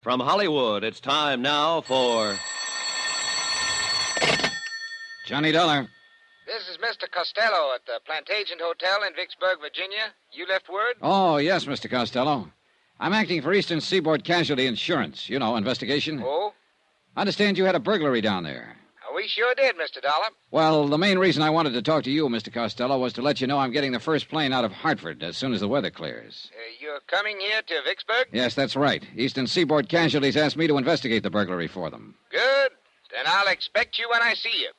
From Hollywood, it's time now for... Johnny Dollar. This is Mr. Costello at the Plantagent Hotel in Vicksburg, Virginia. You left word? Oh, yes, Mr. Costello. I'm acting for Eastern Seaboard Casualty Insurance. You know, investigation. Oh? I understand you had a burglary down there. We sure did, Mr. Dollar. Well, the main reason I wanted to talk to you, Mr. Costello, was to let you know I'm getting the first plane out of Hartford as soon as the weather clears. You're coming here to Vicksburg? Yes, that's right. Eastern Seaboard Casualties asked me to investigate the burglary for them. Good. Then I'll expect you when I see you.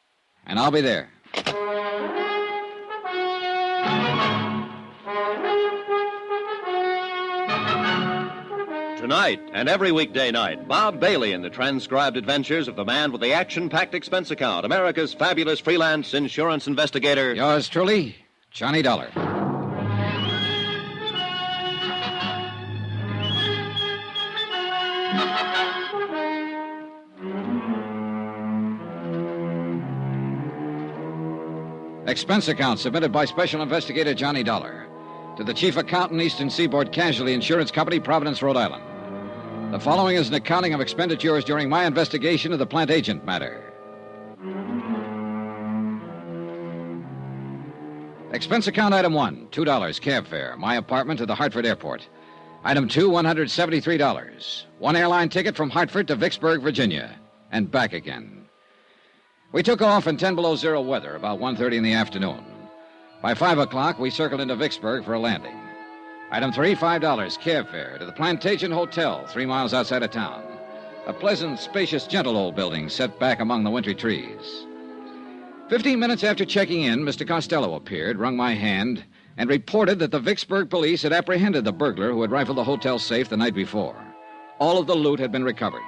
And I'll be there. Tonight and every weekday night, Bob Bailey in the transcribed adventures of the man with the action-packed expense account, America's fabulous freelance insurance investigator. Yours truly, Johnny Dollar. Expense account submitted by Special Investigator Johnny Dollar to the Chief Accountant, Eastern Seaboard Casualty Insurance Company, Providence, Rhode Island. The following is an accounting of expenditures during my investigation of the Plantagent matter. Expense account item 1, $2 cab fare, my apartment to the Hartford airport. Item 2, $173. One airline ticket from Hartford to Vicksburg, Virginia, and back again. We took off in 10 below zero weather about 1:30 in the afternoon. By 5 o'clock, we circled into Vicksburg for a landing. Item 3, $5 cab fare to the Plantagent Hotel, 3 miles outside of town. A pleasant, spacious, gentle old building set back among the wintry trees. 15 minutes after checking in, Mr. Costello appeared, wrung my hand, and reported that the Vicksburg police had apprehended the burglar who had rifled the hotel safe the night before. All of the loot had been recovered.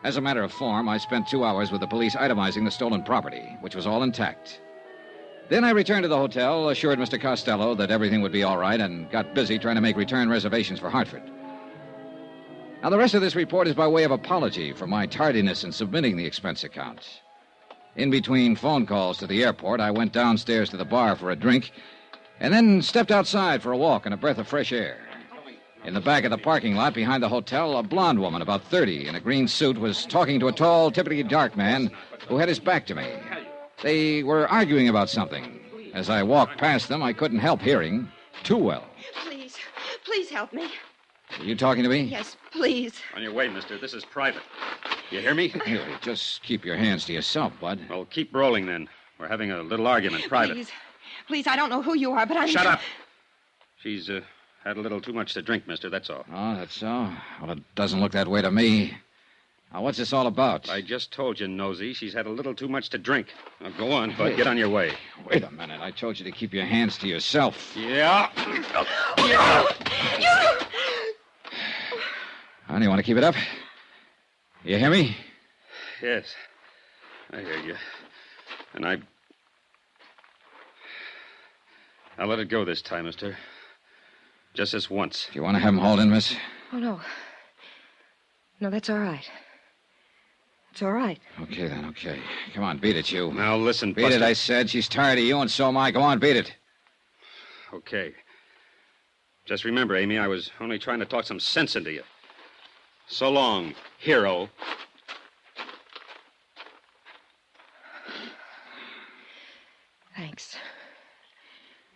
As a matter of form, I spent 2 hours with the police itemizing the stolen property, which was all intact. Then I returned to the hotel, assured Mr. Costello that everything would be all right, and got busy trying to make return reservations for Hartford. Now, the rest of this report is by way of apology for my tardiness in submitting the expense account. In between phone calls to the airport, I went downstairs to the bar for a drink, and then stepped outside for a walk and a breath of fresh air. In the back of the parking lot behind the hotel, a blonde woman about 30 in a green suit was talking to a tall, typically dark man who had his back to me. They were arguing about something. As I walked past them, I couldn't help hearing too well. Please help me. Are you talking to me? Yes, please. On your way, mister. This is private. You hear me? Here, just keep your hands to yourself, bud. Well, keep rolling, then. We're having a little argument, private. Please, I don't know who you are, but I'm... Shut up! She's, had a little too much to drink, mister, that's all. Oh, that's so? Well, it doesn't look that way to me. Now, what's this all about? I just told you, Nosy, she's had a little too much to drink. Now, go on, bud. Get on your way. Wait a minute. I told you to keep your hands to yourself. Yeah. Honey, you want to keep it up? You hear me? Yes. I hear you. And I'll let it go this time, mister. Just this once. Do you want to have him hauled in, miss? Oh, no. No, that's all right. It's all right. Okay, then, okay. Come on, beat it, you. Now, listen, Beat Buster. it, I said. She's tired of you, and so am I. Go on, beat it. Okay. Just remember, Amy, I was only trying to talk some sense into you. So long, hero. Thanks.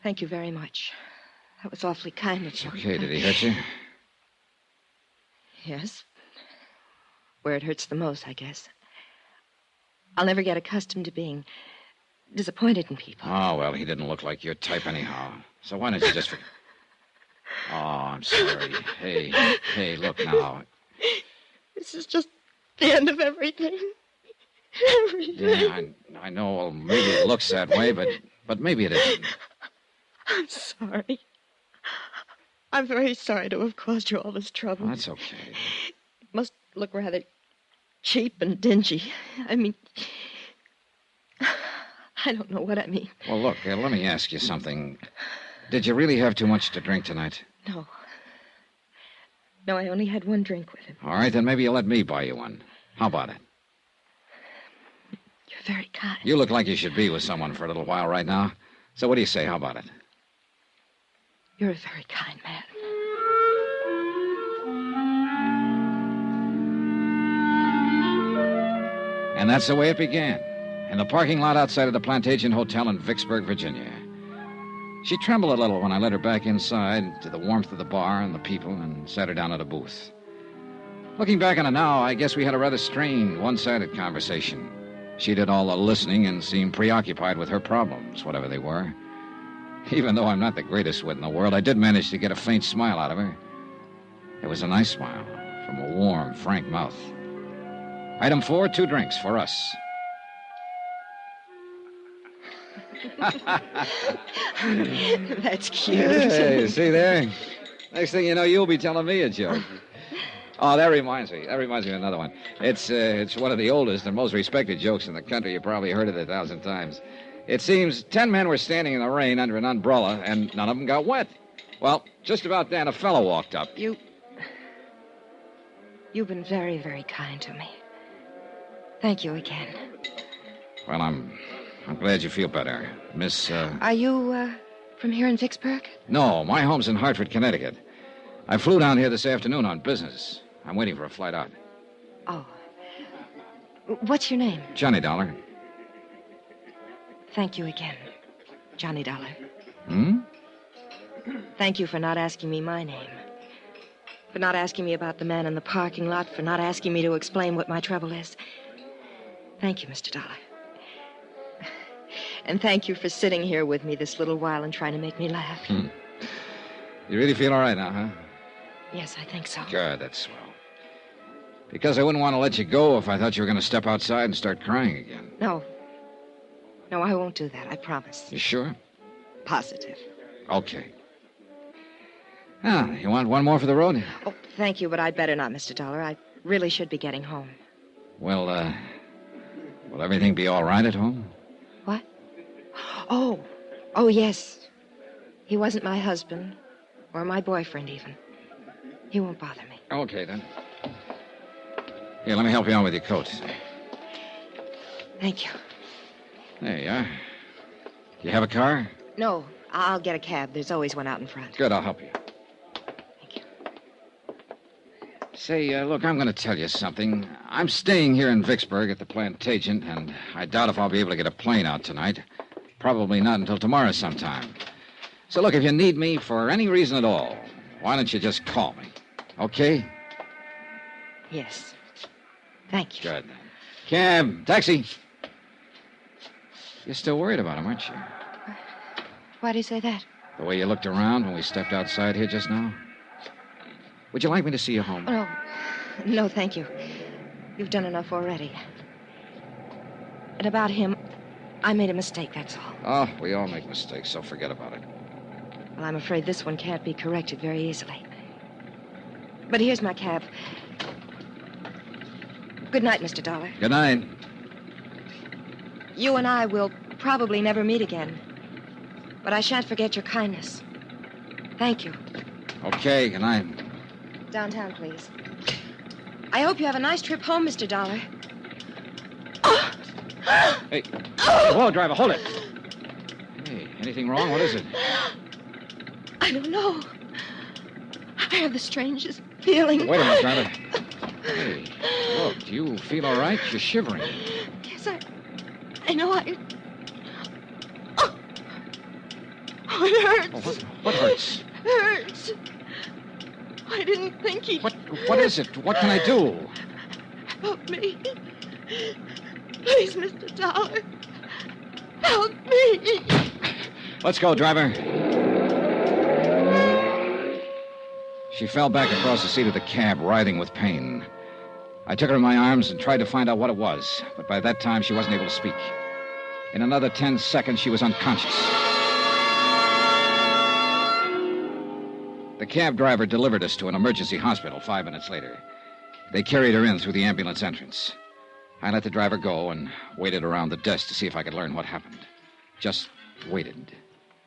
Thank you very much. That was awfully kind of you. Okay, did he hurt you? Yes. Where it hurts the most, I guess. I'll never get accustomed to being disappointed in people. Oh, well, he didn't look like your type anyhow. So why don't you just... Oh, I'm sorry. Hey, look now. This is just the end of everything. Everything. Yeah, I know. Well, maybe it looks that way, but maybe it isn't. I'm sorry. I'm very sorry to have caused you all this trouble. That's okay. It must look rather cheap and dingy. I mean, I don't know what I mean. Well, look, let me ask you something. Did you really have too much to drink tonight? No. No, I only had one drink with him. All right, then maybe you'll let me buy you one. How about it? You're very kind. You look like you should be with someone for a little while right now. So what do you say? How about it? You're a very kind man. And that's the way it began, in the parking lot outside of the Plantagent Hotel in Vicksburg, Virginia. She trembled a little when I led her back inside to the warmth of the bar and the people and sat her down at a booth. Looking back on it now, I guess we had a rather strained, one-sided conversation. She did all the listening and seemed preoccupied with her problems, whatever they were. Even though I'm not the greatest wit in the world, I did manage to get a faint smile out of her. It was a nice smile from a warm, frank mouth. Item 4, 2 drinks for us. That's cute. Hey, see there? Next thing you know, you'll be telling me a joke. Oh, that reminds me. Of another one. It's one of the oldest and most respected jokes in the country. You probably heard it 1,000 times. It seems 10 men were standing in the rain under an umbrella, and none of them got wet. Well, just about then, a fellow walked up. You've been very, very kind to me. Thank you again. Well, I'm glad you feel better. Miss, Are you, from here in Vicksburg? No, my home's in Hartford, Connecticut. I flew down here this afternoon on business. I'm waiting for a flight out. Oh. What's your name? Johnny Dollar. Thank you again, Johnny Dollar. Hmm? Thank you for not asking me my name. For not asking me about the man in the parking lot. For not asking me to explain what my trouble is. Thank you, Mr. Dollar. And thank you for sitting here with me this little while and trying to make me laugh. You really feel all right now, huh? Yes, I think so. Good, that's swell. Because I wouldn't want to let you go if I thought you were going to step outside and start crying again. No. No, I won't do that, I promise. You sure? Positive. Okay. Ah, you want one more for the road? Oh, thank you, but I'd better not, Mr. Dollar. I really should be getting home. Well, will everything be all right at home? What? Oh, yes. He wasn't my husband, or my boyfriend, even. He won't bother me. Okay, then. Here, let me help you out with your coat. Thank you. There you are. You have a car? No, I'll get a cab. There's always one out in front. Good, I'll help you. Thank you. Say, look, I'm going to tell you something. I'm staying here in Vicksburg at the Plantagent, and I doubt if I'll be able to get a plane out tonight. Probably not until tomorrow sometime. So, look, if you need me for any reason at all, why don't you just call me? Okay? Yes. Thank you. Good. Cab, taxi. You're still worried about him, aren't you? Why do you say that? The way you looked around when we stepped outside here just now? Would you like me to see you home? Oh, no, thank you. You've done enough already. And about him, I made a mistake, that's all. Oh, we all make mistakes, so forget about it. Well, I'm afraid this one can't be corrected very easily. But here's my cab. Good night, Mr. Dollar. Good night. You and I will probably never meet again. But I shan't forget your kindness. Thank you. Okay, good night. Downtown, please. I hope you have a nice trip home, Mr. Dollar. Hey, whoa, driver, hold it. Hey, anything wrong? What is it? I don't know. I have the strangest feeling. Wait a minute, driver. Hey, look, do you feel all right? You're shivering. Yes, I know I... Oh, it hurts. Oh, what hurts? It hurts. I didn't think he'd... What is it? What can I do? Help me. Please, Mr. Dollar. Help me. Let's go, driver. She fell back across the seat of the cab, writhing with pain. I took her in my arms and tried to find out what it was, but by that time she wasn't able to speak. In another 10 seconds, she was unconscious. The cab driver delivered us to an emergency hospital 5 minutes later. They carried her in through the ambulance entrance. I let the driver go and waited around the desk to see if I could learn what happened. Just waited.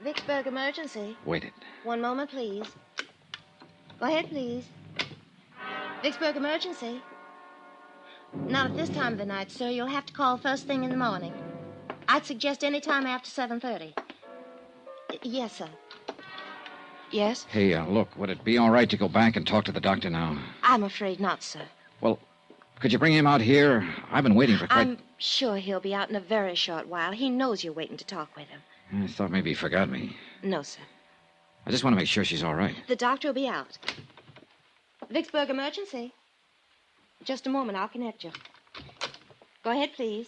Vicksburg emergency. Waited. One moment, please. Go ahead, please. Vicksburg emergency. Not at this time of the night, sir. You'll have to call first thing in the morning. I'd suggest any time after 7:30. Yes, sir. Yes? Hey, look, would it be all right to go back and talk to the doctor now? I'm afraid not, sir. Well, Could you bring him out here? I've been waiting for quite... I'm sure he'll be out in a very short while. He knows you're waiting to talk with him. I thought maybe he forgot me. No, sir. I just want to make sure she's all right. The doctor will be out. Vicksburg emergency. Just a moment, I'll connect you. Go ahead, please.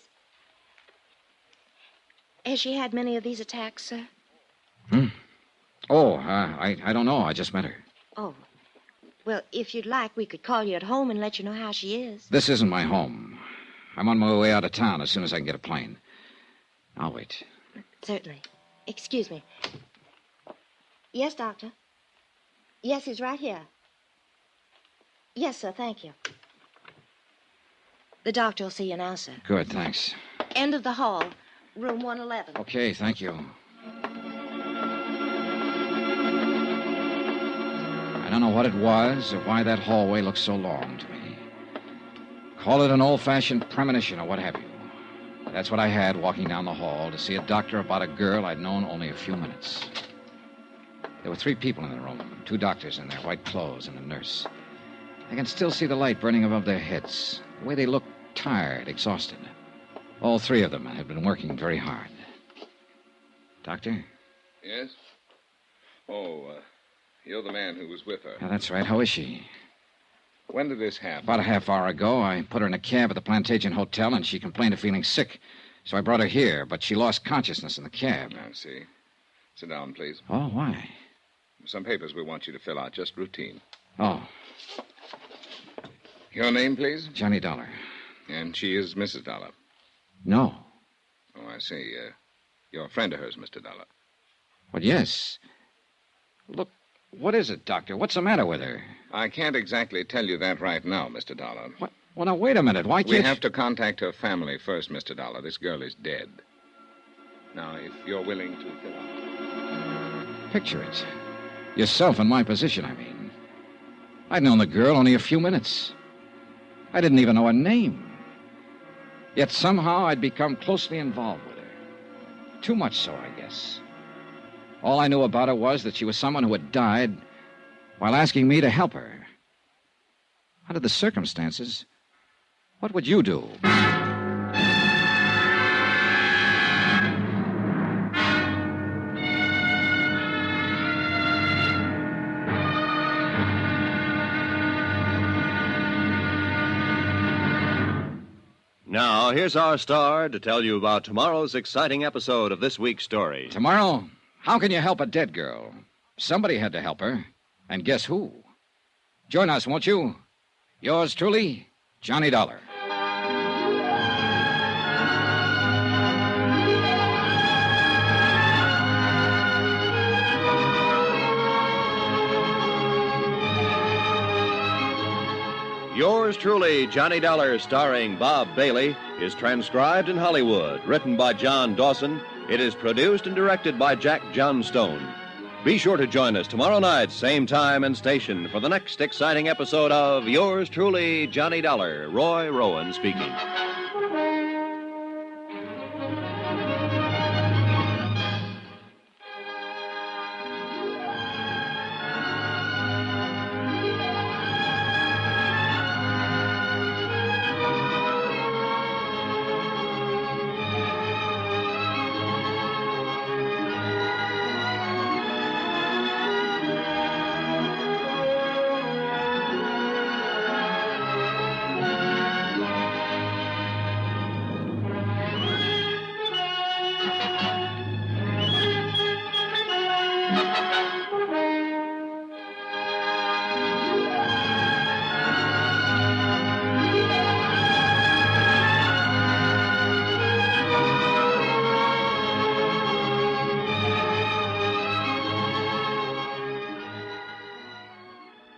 Has she had many of these attacks, sir? Oh, I don't know. I just met her. Oh. Well, if you'd like, we could call you at home and let you know how she is. This isn't my home. I'm on my way out of town as soon as I can get a plane. I'll wait. Certainly. Excuse me. Yes, doctor. Yes, he's right here. Yes, sir, thank you. The doctor will see you now, sir. Good, thanks. End of the hall, room 111. Okay, thank you. I don't know what it was or why that hallway looked so long to me. Call it an old-fashioned premonition or what have you. That's what I had walking down the hall to see a doctor about a girl I'd known only a few minutes. There were 3 people in the room, 2 doctors in their white clothes and a nurse. I can still see the light burning above their heads, the way they looked tired, exhausted. All 3 of them had been working very hard. Doctor? Yes? Oh, you're the man who was with her. Yeah, that's right. How is she? When did this happen? About a half hour ago, I put her in a cab at the Plantagent Hotel, and she complained of feeling sick. So I brought her here, but she lost consciousness in the cab. I see. Sit down, please. Oh, why? Some papers we want you to fill out, just routine. Oh, Your name, please? Johnny Dollar. And she is Mrs. Dollar. No. Oh, I see. You're a friend of hers, Mr. Dollar. Well, yes. Look, what is it, Doctor? What's the matter with her? I can't exactly tell you that right now, Mr. Dollar. What? Well, now, wait a minute. Why can't We have to contact her family first, Mr. Dollar. This girl is dead. Now, if you're willing to fill out... Picture it. Yourself in my position, I mean. I'd known the girl only a few minutes. I didn't even know her name. Yet somehow I'd become closely involved with her. Too much so, I guess. All I knew about her was that she was someone who had died while asking me to help her. Under the circumstances, what would you do? Now, here's our star to tell you about tomorrow's exciting episode of this week's story. Tomorrow, how can you help a dead girl? Somebody had to help her. And guess who? Join us, won't you? Yours truly, Johnny Dollar. Yours truly, Johnny Dollar, starring Bob Bailey, is transcribed in Hollywood. Written by John Dawson, it is produced and directed by Jack Johnstone. Be sure to join us tomorrow night, same time and station, for the next exciting episode of Yours truly, Johnny Dollar. Roy Rowan speaking.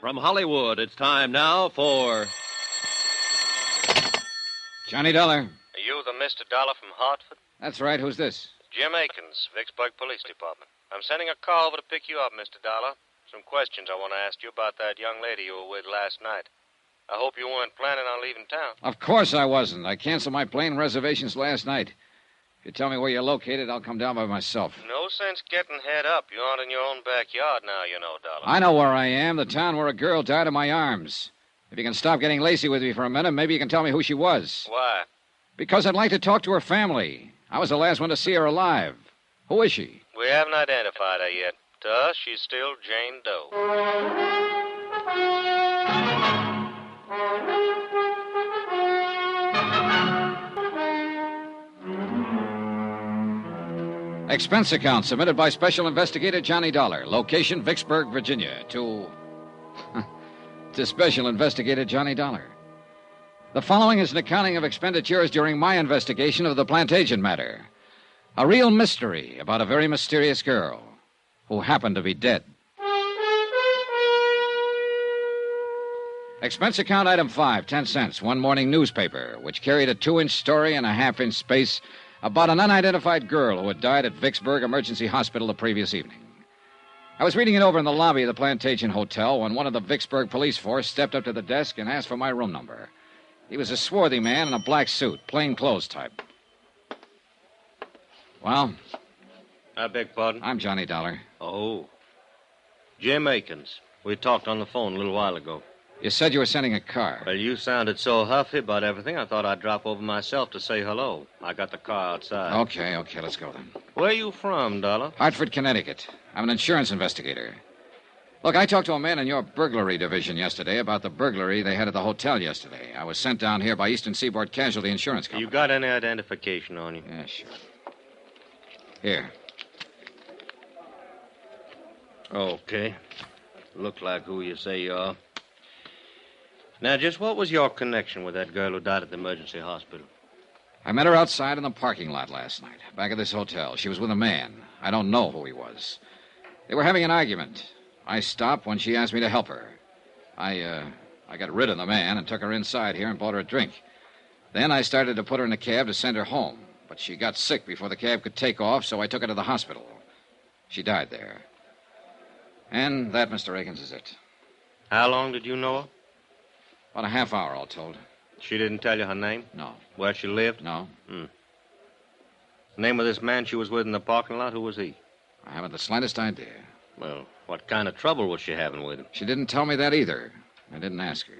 From Hollywood, it's time now for... Johnny Dollar. Are you the Mr. Dollar from Hartford? That's right. Who's this? Jim Akins, Vicksburg Police Department. I'm sending a car over to pick you up, Mr. Dollar. Some questions I want to ask you about that young lady you were with last night. I hope you weren't planning on leaving town. Of course I wasn't. I canceled my plane reservations last night. If you tell me where you're located, I'll come down by myself. No sense getting head up. You aren't in your own backyard now, you know, Dollar. I know where I am, the town where a girl died in my arms. If you can stop getting lazy with me for a minute, maybe you can tell me who she was. Why? Because I'd like to talk to her family. I was the last one to see her alive. Who is she? We haven't identified her yet. To us, she's still Jane Doe. Expense account submitted by Special Investigator Johnny Dollar. Location, Vicksburg, Virginia. To Special Investigator Johnny Dollar. The following is an accounting of expenditures during my investigation of the Plantagent matter. A real mystery about a very mysterious girl who happened to be dead. Expense account item 5, 10 cents. One morning newspaper, which carried a 2-inch story and a half-inch space about an unidentified girl who had died at Vicksburg Emergency Hospital the previous evening. I was reading it over in the lobby of the Plantagent Hotel when one of the Vicksburg police force stepped up to the desk and asked for my room number. He was a swarthy man in a black suit, plain clothes type. Well? I beg pardon? I'm Johnny Dollar. Oh. Jim Akins. We talked on the phone a little while ago. You said you were sending a car. Well, you sounded so huffy about everything, I thought I'd drop over myself to say hello. I got the car outside. Okay, let's go then. Where you from, Dollar? Hartford, Connecticut. I'm an insurance investigator. Look, I talked to a man in your burglary division yesterday about the burglary they had at the hotel yesterday. I was sent down here by Eastern Seaboard Casualty Insurance Company. You got any identification on you? Yeah, sure. Here. Okay. Look like who you say you are. Now, just what was your connection with that girl who died at the emergency hospital? I met her outside in the parking lot last night, back of this hotel. She was with a man. I don't know who he was. They were having an argument. I stopped when she asked me to help her. I got rid of the man and took her inside here and bought her a drink. Then I started to put her in a cab to send her home. But she got sick before the cab could take off, so I took her to the hospital. She died there. And that, Mr. Akins, is it. How long did you know her? About a half hour, all told. She didn't tell you her name? No. Where she lived? No. The name of this man she was with in the parking lot, who was he? I haven't the slightest idea. Well, what kind of trouble was she having with him? She didn't tell me that either. I didn't ask her.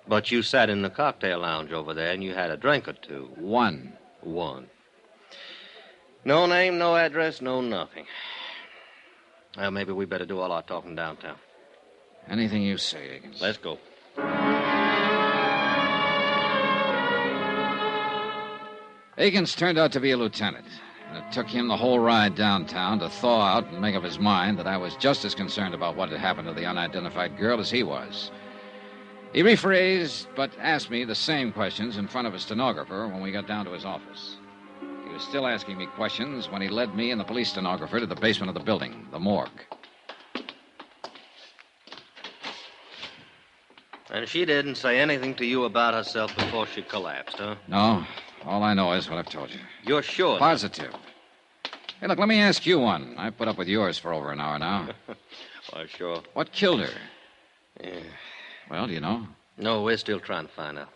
But you sat in the cocktail lounge over there and you had a drink or two. One. No name, no address, no nothing. Well, maybe we better do all our talking downtown. Anything you say, Akins. Let's go. Akins turned out to be a lieutenant, and it took him the whole ride downtown to thaw out and make up his mind that I was just as concerned about what had happened to the unidentified girl as he was. He rephrased, but asked me the same questions in front of a stenographer when we got down to his office. He was still asking me questions when he led me and the police stenographer to the basement of the building, the morgue. And she didn't say anything to you about herself before she collapsed, huh? No. All I know is what I've told you. You're sure? Positive. Hey, look, let me ask you one. I've put up with yours for over an hour now. Why, sure. What killed her? Yeah. Well, do you know? No, we're still trying to find out.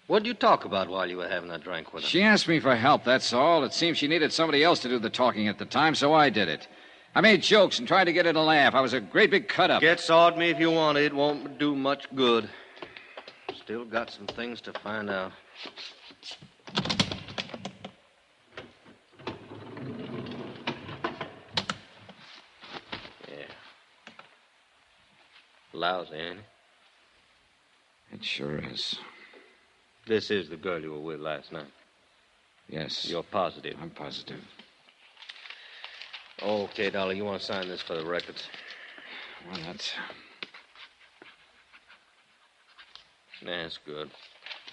What did you talk about while you were having a drink with her? She asked me for help, that's all. It seems she needed somebody else to do the talking at the time, so I did it. I made jokes and tried to get her to laugh. I was a great big cut-up. Get sawed me if you want. It won't do much good. Still got some things to find out. Yeah. Lousy, ain't it? It sure is. This is the girl you were with last night. Yes. You're positive? I'm positive. Okay, Dolly, you want to sign this for the records? Well, that's... That's good.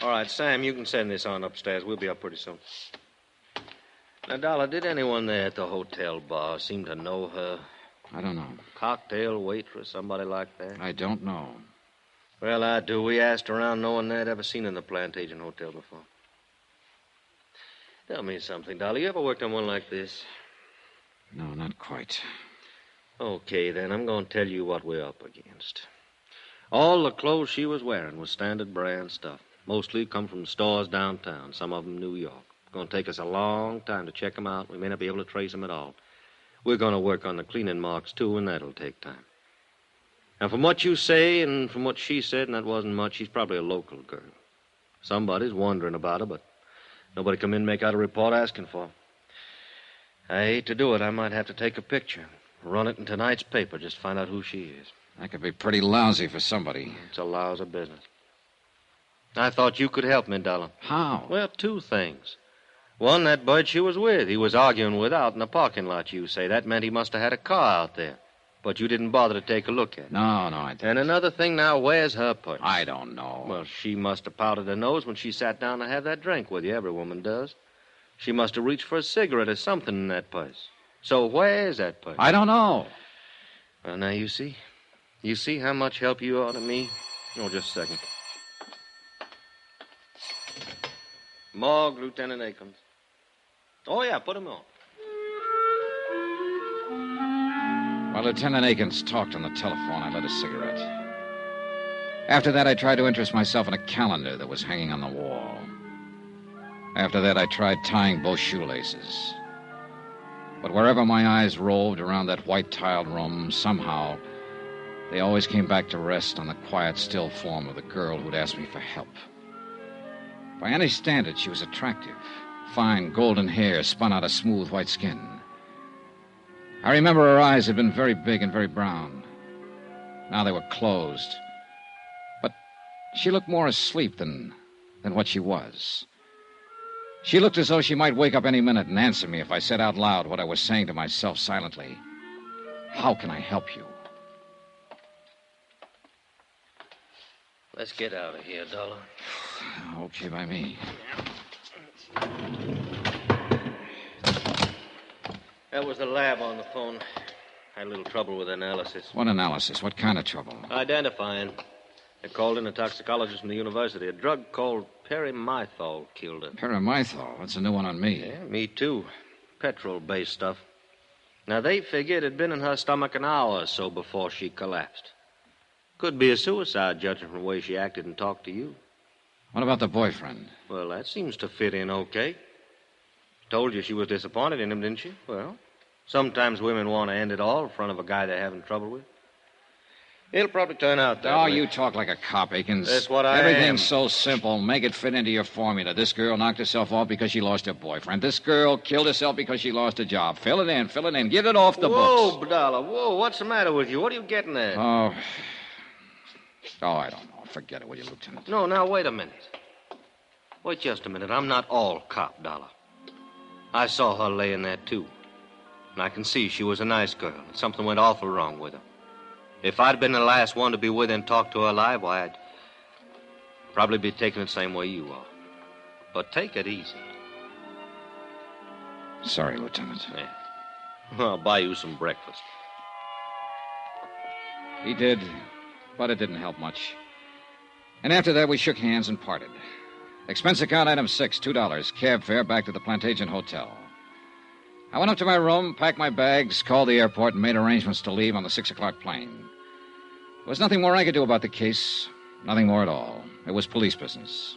All right, Sam, you can send this on upstairs. We'll be up pretty soon. Now, Dollar, did anyone there at the hotel bar seem to know her? I don't know. Cocktail waitress, somebody like that? I don't know. Well, I do. We asked around. No one there had ever seen her in the Plantagent Hotel before. Tell me something, Dolly. You ever worked on one like this? No, not quite. Okay, then. I'm going to tell you what we're up against. All the clothes she was wearing was standard brand stuff. Mostly come from stores downtown, some of them New York. It's going to take us a long time to check them out. We may not be able to trace them at all. We're going to work on the cleaning marks, too, and that'll take time. Now, from what you say and from what she said, and that wasn't much, she's probably a local girl. Somebody's wondering about her, but nobody come in and make out a report asking for her. I hate to do it. I might have to take a picture, run it in tonight's paper, just to find out who she is. That could be pretty lousy for somebody. It's a lousy business. I thought you could help me, Dollar. How? Well, two things. One, that bird she was with. He was arguing with out in the parking lot, you say. That meant he must have had a car out there. But you didn't bother to take a look at it. No, I didn't. And another thing now, where's her purse? I don't know. Well, she must have powdered her nose when she sat down to have that drink with you. Every woman does. She must have reached for a cigarette or something in that purse. So where's that purse? I don't know. Well, now, you see? You see how much help you are to me? Oh, just a second. Morgue, Lieutenant Akins. Oh, yeah, put him on. While Lieutenant Akins talked on the telephone, I lit a cigarette. After that, I tried to interest myself in a calendar that was hanging on the wall. After that, I tried tying both shoelaces. But wherever my eyes roved around that white-tiled room, somehow, they always came back to rest on the quiet, still form of the girl who'd asked me for help. By any standard, she was attractive. Fine golden hair spun out of smooth white skin. I remember her eyes had been very big and very brown. Now they were closed. But she looked more asleep than what she was. She looked as though she might wake up any minute and answer me if I said out loud what I was saying to myself silently. How can I help you? Let's get out of here, Dollar. Okay by me. That was the lab on the phone. Had a little trouble with analysis. What analysis? What kind of trouble? Identifying. They called in a toxicologist from the university. A drug called perimethol killed her. Perimethol? That's a new one on me. Yeah, me too. Petrol-based stuff. Now, they figured it had been in her stomach an hour or so before she collapsed. Could be a suicide, judging from the way she acted and talked to you. What about the boyfriend? Well, that seems to fit in okay. Told you she was disappointed in him, didn't she? Well, sometimes women want to end it all in front of a guy they're having trouble with. It'll probably turn out that way. You talk like a cop, Akins. That's what I Everything's am. so simple. Make it fit into your formula. This girl knocked herself off because she lost her boyfriend. This girl killed herself because she lost a job. Fill it in. Get it off the books. Whoa, Dollar, whoa. What's the matter with you? What are you getting at? Oh, I don't know. Forget it, will you, Lieutenant? No, now, wait a minute. Wait just a minute. I'm not all cop, Dollar. I saw her laying there, too. And I can see she was a nice girl, and something went awful wrong with her. If I'd been the last one to be with her and talk to her alive, why, I'd probably be taking it the same way you are. But take it easy. Sorry, Lieutenant. Yeah. I'll buy you some breakfast. He did, but it didn't help much. And after that, we shook hands and parted. Expense account item 6, $2. Cab fare back to the Plantagent Hotel. I went up to my room, packed my bags, called the airport, and made arrangements to leave on the 6 o'clock plane. There was nothing more I could do about the case. Nothing more at all. It was police business.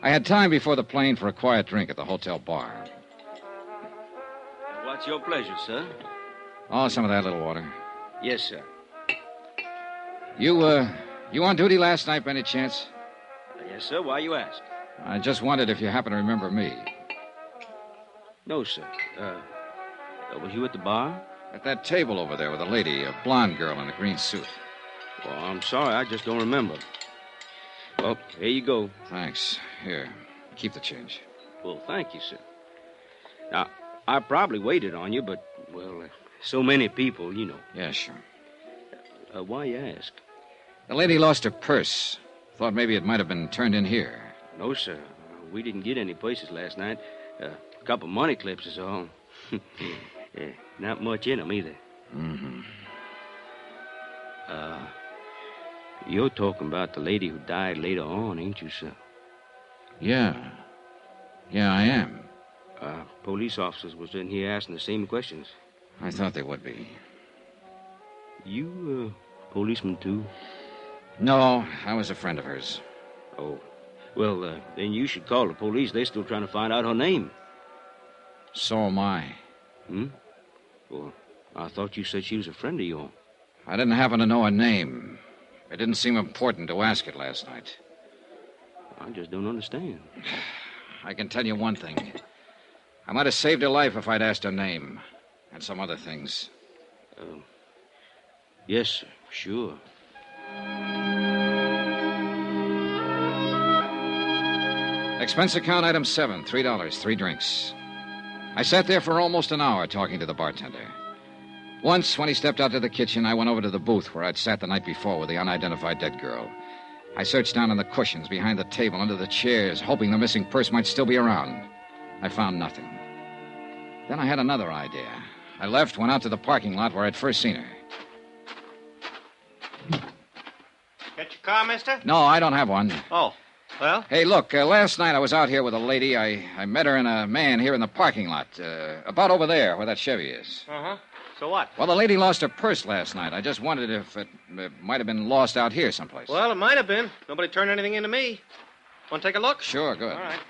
I had time before the plane for a quiet drink at the hotel bar. What's your pleasure, sir? Oh, some of that little water. Yes, sir. You on duty last night by any chance? Yes, sir. Why you ask? I just wondered if you happen to remember me. No, sir. Was you at the bar? At that table over there with a lady, a blonde girl in a green suit. Well, I'm sorry. I just don't remember. Well, here you go. Thanks. Here, keep the change. Well, thank you, sir. Now, I probably waited on you, but, well, so many people, you know. Yeah, sure. Why you ask? The lady lost her purse. Thought maybe it might have been turned in here. No, sir. We didn't get any places last night. A couple money clips is all. Not much in them either. Mm-hmm. You're talking about the lady who died later on, ain't you, sir? Yeah. Yeah, I am. Police officers was in here asking the same questions. I thought they would be. You, policeman, too? No, I was a friend of hers. Oh. Well, then you should call the police. They're still trying to find out her name. So am I. Hmm? Well, I thought you said she was a friend of yours. I didn't happen to know her name. It didn't seem important to ask it last night. I just don't understand. I can tell you one thing. I might have saved her life if I'd asked her name. And some other things. Yes, sir. Sure. Expense account item 7, $3, 3 drinks. I sat there for almost an hour talking to the bartender. Once, when he stepped out to the kitchen, I went over to the booth where I'd sat the night before with the unidentified dead girl. I searched down on the cushions, behind the table, under the chairs, hoping the missing purse might still be around. I found nothing. Then I had another idea. I left, went out to the parking lot where I'd first seen her. Got your car, mister? No, I don't have one. Oh, well? Hey, look, last night I was out here with a lady. I met her and a man here in the parking lot, about over there where that Chevy is. Uh-huh. So what? Well, the lady lost her purse last night. I just wondered if it might have been lost out here someplace. Well, it might have been. Nobody turned anything into me. Want to take a look? Sure, good. All right.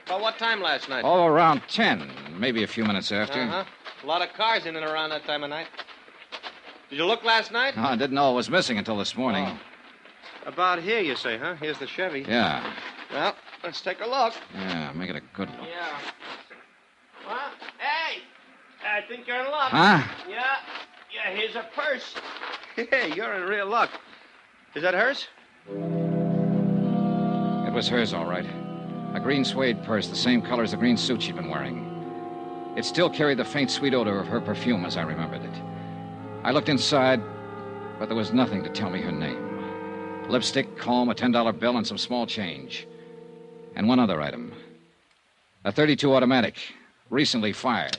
About what time last night? Oh, around 10, maybe a few minutes after. Uh-huh. A lot of cars in and around that time of night. Did you look last night? No, I didn't know it was missing until this morning. Oh. About here, you say, huh? Here's the Chevy. Yeah. Well, let's take a look. Yeah, make it a good look. Yeah. Well, hey! I think you're in luck. Huh? Yeah, here's a purse. Hey, you're in real luck. Is that hers? It was hers, all right. A green suede purse, the same color as the green suit she'd been wearing. It still carried the faint, sweet odor of her perfume as I remembered it. I looked inside, but there was nothing to tell me her name. Lipstick, comb, a $10 bill, and some small change. And one other item. A .32 automatic, recently fired.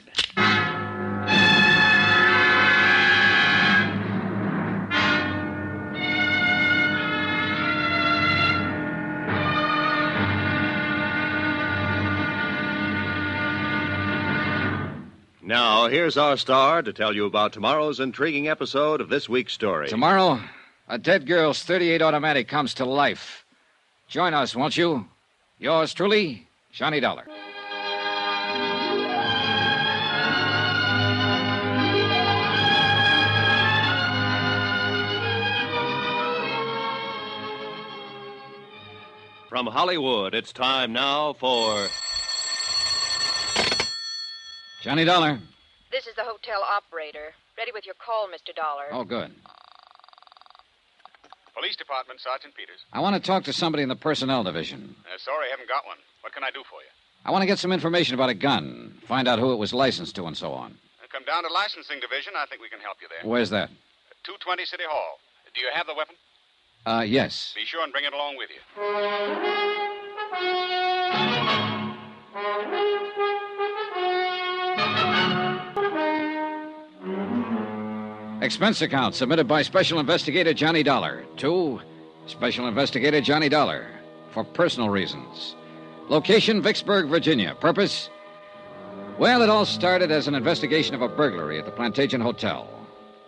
Now, here's our star to tell you about tomorrow's intriguing episode of this week's story. Tomorrow, a dead girl's .38 automatic comes to life. Join us, won't you? Yours truly, Johnny Dollar. From Hollywood, it's time now for... Johnny Dollar. This is the hotel operator. Ready with your call, Mr. Dollar. Oh, good. Police Department, Sergeant Peters. I want to talk to somebody in the personnel division. Sorry, haven't got one. What can I do for you? I want to get some information about a gun, find out who it was licensed to and so on. Come down to licensing division. I think we can help you there. Where's that? 220 City Hall. Do you have the weapon? Yes. Be sure and bring it along with you. Expense account submitted by Special Investigator Johnny Dollar to Special Investigator Johnny Dollar for personal reasons. Location, Vicksburg, Virginia. Purpose? Well, it all started as an investigation of a burglary at the Plantagent Hotel.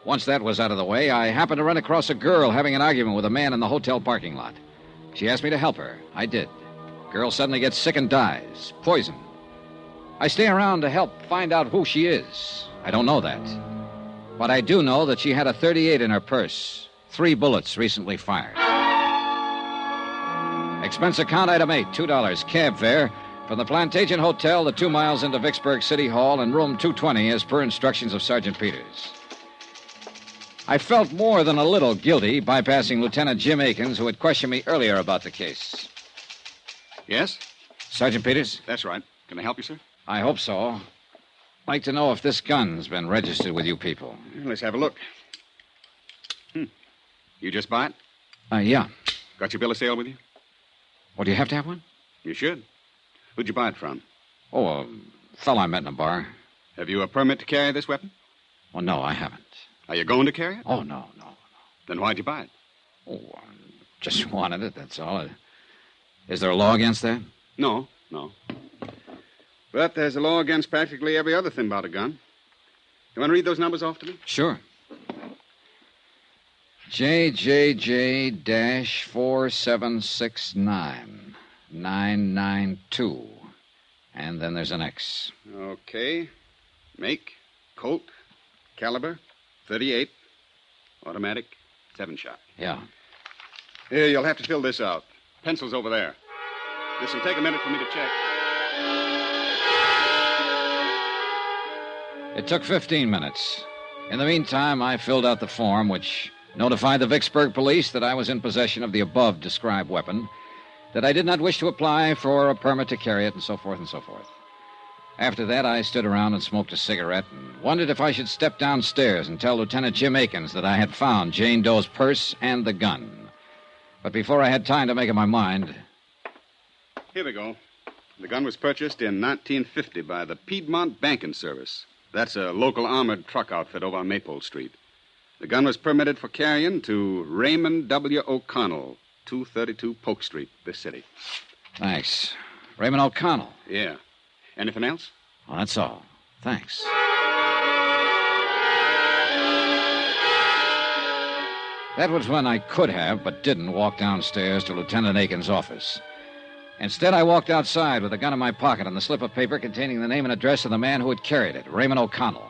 Once that was out of the way, I happened to run across a girl having an argument with a man in the hotel parking lot. She asked me to help her. I did. Girl suddenly gets sick and dies. Poison. I stay around to help find out who she is. I don't know that. But I do know that she had a .38 in her purse. 3 bullets recently fired. Expense account item 8, $2, cab fare from the Plantagent Hotel, the 2 miles into Vicksburg City Hall, and room 220 as per instructions of Sergeant Peters. I felt more than a little guilty bypassing Lieutenant Jim Akins, who had questioned me earlier about the case. Yes? Sergeant Peters? That's right. Can I help you, sir? I hope so. I'd like to know if this gun's been registered with you people. Let's have a look. You just buy it? Yeah. Got your bill of sale with you? Well, do you have to have one? You should. Who'd you buy it from? Oh, a fellow I met in a bar. Have you a permit to carry this weapon? Oh, no, I haven't. Are you going to carry it? Oh, no. Then why'd you buy it? Oh, I just wanted it, that's all. Is there a law against that? No. But there's a law against practically every other thing about a gun. You want to read those numbers off to me? Sure. JJJ-4769992. And then there's an X. Okay. Make, Colt, caliber, .38, Automatic, 7-shot. Yeah. Here, you'll have to fill this out. Pencil's over there. This'll take a minute for me to check. It took 15 minutes. In the meantime, I filled out the form which notified the Vicksburg police that I was in possession of the above described weapon, that I did not wish to apply for a permit to carry it, and so forth and so forth. After that, I stood around and smoked a cigarette and wondered if I should step downstairs and tell Lieutenant Jim Akins that I had found Jane Doe's purse and the gun. But before I had time to make up my mind... Here we go. The gun was purchased in 1950 by the Piedmont Banking Service. That's a local armored truck outfit over on Maypole Street. The gun was permitted for carrying to Raymond W. O'Connell, 232 Polk Street, this city. Thanks. Raymond O'Connell. Yeah. Anything else? Well, that's all. Thanks. That was when I could have, but didn't, walk downstairs to Lieutenant Akins' office. Instead, I walked outside with the gun in my pocket and the slip of paper containing the name and address of the man who had carried it, Raymond O'Connell.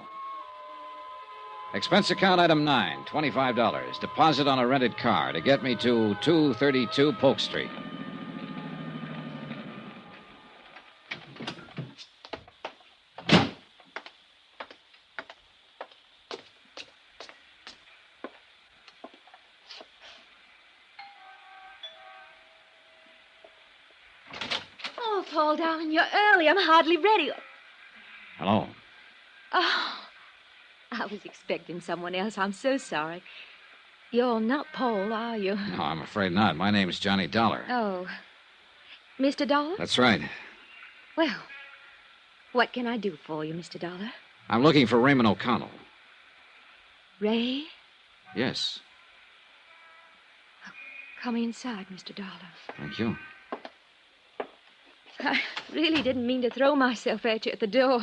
Expense account item 9, $25. Deposit on a rented car to get me to 232 Polk Street. Oh, Paul, darling, you're early. I'm hardly ready. Hello. Oh, I was expecting someone else. I'm so sorry. You're not Paul, are you? No, I'm afraid not. My name's Johnny Dollar. Oh. Mr. Dollar? That's right. Well, what can I do for you, Mr. Dollar? I'm looking for Raymond O'Connell. Ray? Yes. Come inside, Mr. Dollar. Thank you. I really didn't mean to throw myself at you at the door.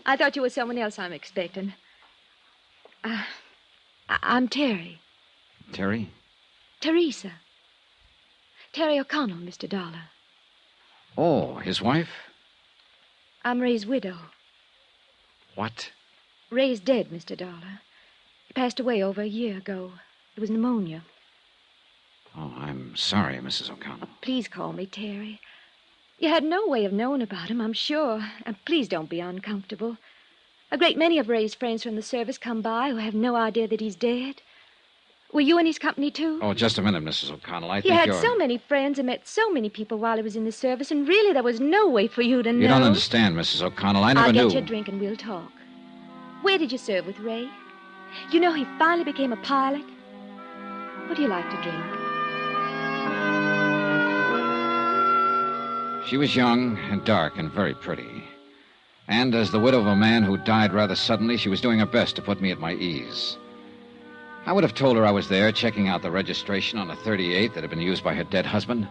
I thought you were someone else I'm expecting. I'm Terry. Terry? Teresa. Terry O'Connell, Mr. Dollar. Oh, his wife? I'm Ray's widow. What? Ray's dead, Mr. Dollar. He passed away over a year ago. It was pneumonia. Oh, I'm sorry, Mrs. O'Connell. Please call me Terry. You had no way of knowing about him, I'm sure. And please don't be uncomfortable. A great many of Ray's friends from the service come by who have no idea that he's dead. Were you in his company, too? Oh, just a minute, Mrs. O'Connell. He had so many friends and met so many people while he was in the service, and really there was no way for you to know. You don't understand, Mrs. O'Connell. I never knew. I'll get you a drink and we'll talk. Where did you serve with Ray? You know he finally became a pilot. What do you like to drink? She was young and dark and very pretty. And as the widow of a man who died rather suddenly, she was doing her best to put me at my ease. I would have told her I was there checking out the registration on a 38 that had been used by her dead husband.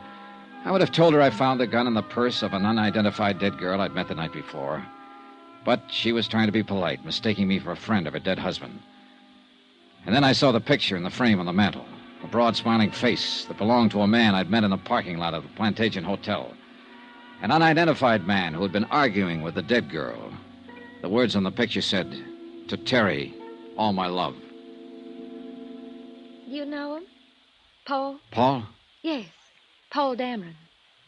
I would have told her I found the gun in the purse of an unidentified dead girl I'd met the night before. But she was trying to be polite, mistaking me for a friend of her dead husband. And then I saw the picture in the frame on the mantel, a broad smiling face that belonged to a man I'd met in the parking lot of the Plantagent Hotel. An unidentified man who had been arguing with the dead girl. The words on the picture said, "To Terry, all my love." You know him? Paul? Paul? Yes, Paul Dameron.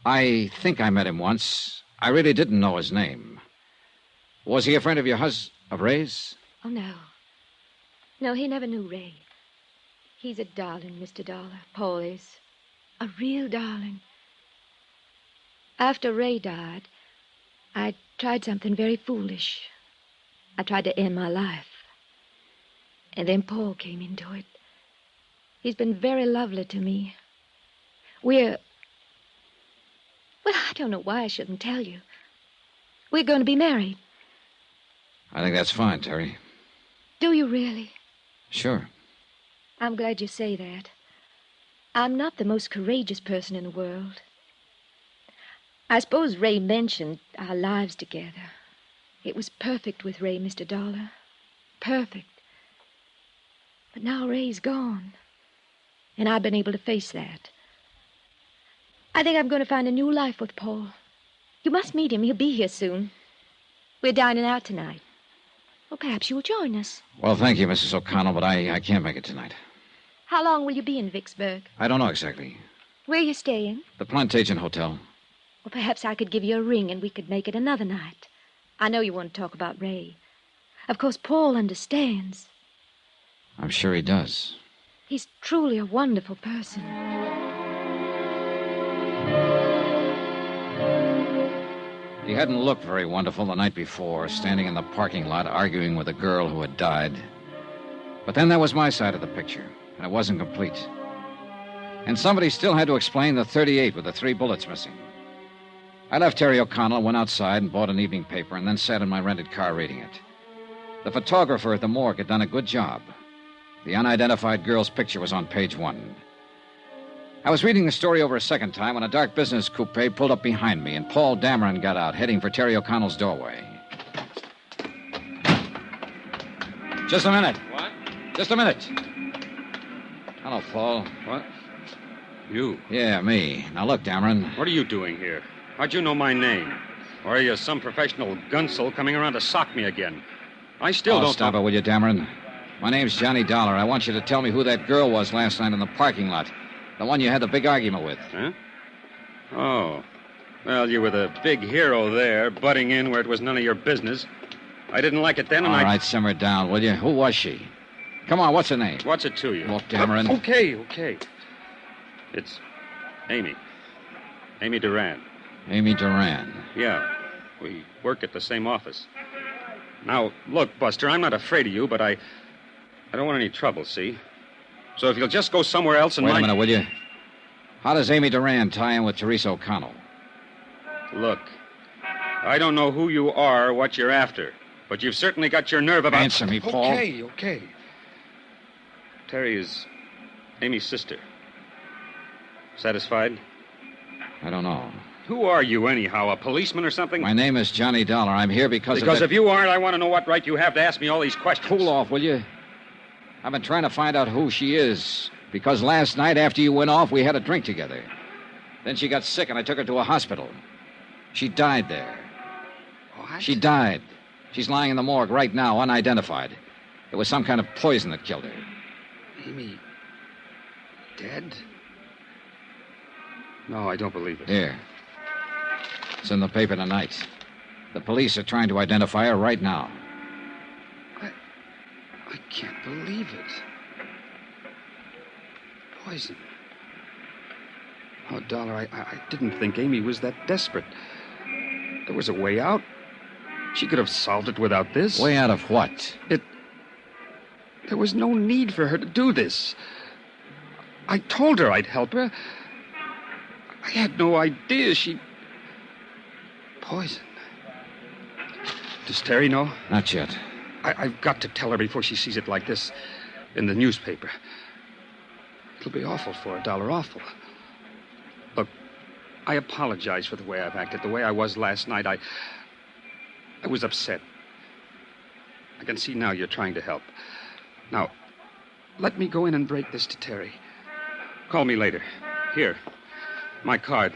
I think I met him once. I really didn't know his name. Was he a friend of your of Ray's? Oh, no. No, he never knew Ray. He's a darling, Mr. Dollar. Paul is. A real darling. After Ray died, I tried something very foolish. I tried to end my life. And then Paul came into it. He's been very lovely to me. Well, I don't know why I shouldn't tell you. We're going to be married. I think that's fine, Terry. Do you really? Sure. I'm glad you say that. I'm not the most courageous person in the world. I suppose Ray mentioned our lives together. It was perfect with Ray, Mr. Dollar. Perfect. But now Ray's gone. And I've been able to face that. I think I'm going to find a new life with Paul. You must meet him. He'll be here soon. We're dining out tonight. Well, perhaps you'll join us. Well, thank you, Mrs. O'Connell, but I can't make it tonight. How long will you be in Vicksburg? I don't know exactly. Where are you staying? The Plantagent Hotel. Well, perhaps I could give you a ring and we could make it another night. I know you want to talk about Ray. Of course, Paul understands. I'm sure he does. He's truly a wonderful person. He hadn't looked very wonderful the night before, standing in the parking lot arguing with a girl who had died. But then there was my side of the picture, and it wasn't complete. And somebody still had to explain the .38 with the 3 bullets missing. I left Terry O'Connell, went outside and bought an evening paper, and then sat in my rented car reading it. The photographer at the morgue had done a good job. The unidentified girl's picture was on page 1. I was reading the story over a second time when a dark business coupe pulled up behind me, and Paul Dameron got out, heading for Terry O'Connell's doorway. Just a minute. What? Just a minute. Hello, Paul. What? You? Yeah, me. Now, look, Dameron. What are you doing here? How'd you know my name? Or are you some professional gunsel coming around to sock me again? I still don't... Stop it, will you, Dameron? My name's Johnny Dollar. I want you to tell me who that girl was last night in the parking lot. The one you had the big argument with. Huh? Oh. Well, you were the big hero there, butting in where it was none of your business. I didn't like it then, and All right, simmer down, will you? Who was she? Come on, what's her name? What's it to you? Look, Dameron. Okay. It's Amy. Amy Duran. Amy Duran. Yeah. We work at the same office. Now, look, Buster, I'm not afraid of you, but I don't want any trouble, see? So if you'll just go somewhere else and Wait a minute, will you? How does Amy Duran tie in with Teresa O'Connell? Look, I don't know who you are or what you're after, but you've certainly got your nerve about... Answer me, Paul. Okay. Terry is Amy's sister. Satisfied? I don't know. Who are you, anyhow? A policeman or something? My name is Johnny Dollar. I'm here because if you aren't, I want to know what right you have to ask me all these questions. Cool off, will you? I've been trying to find out who she is, because last night after you went off, we had a drink together. Then she got sick, and I took her to a hospital. She died there. What? She died. She's lying in the morgue right now, unidentified. It was some kind of poison that killed her. Amy... dead? No, I don't believe it. Here. It's in the paper tonight. The police are trying to identify her right now. I can't believe it. Poison. Oh, Dollar, I didn't think Amy was that desperate. There was a way out. She could have solved it without this. Way out of what? There was no need for her to do this. I told her I'd help her. I had no idea she... Poison. Does Terry know? Not yet. I've got to tell her before she sees it like this in the newspaper. It'll be awful for her, Dollar, awful. Look, I apologize for the way I've acted, the way I was last night. I was upset. I can see now you're trying to help. Now, let me go in and break this to Terry. Call me later. Here, my card.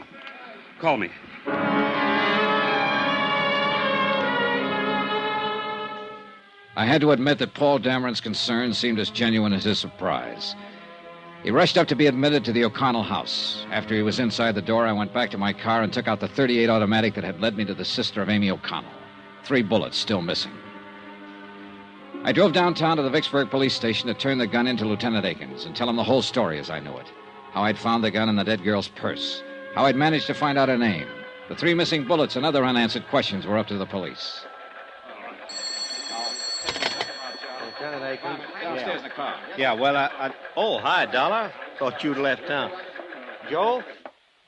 Call me. I had to admit that Paul Dameron's concern seemed as genuine as his surprise. He rushed up to be admitted to the O'Connell house. After he was inside the door, I went back to my car and took out the .38 automatic that had led me to the sister of Amy O'Connell. 3 bullets still missing. I drove downtown to the Vicksburg police station to turn the gun into Lieutenant Akins and tell him the whole story as I knew it. How I'd found the gun in the dead girl's purse. How I'd managed to find out her name. The 3 missing bullets and other unanswered questions were up to the police. Lieutenant Akins. Downstairs in the car. Yeah, well, Oh, hi, Dollar. Thought you'd left town. Joe?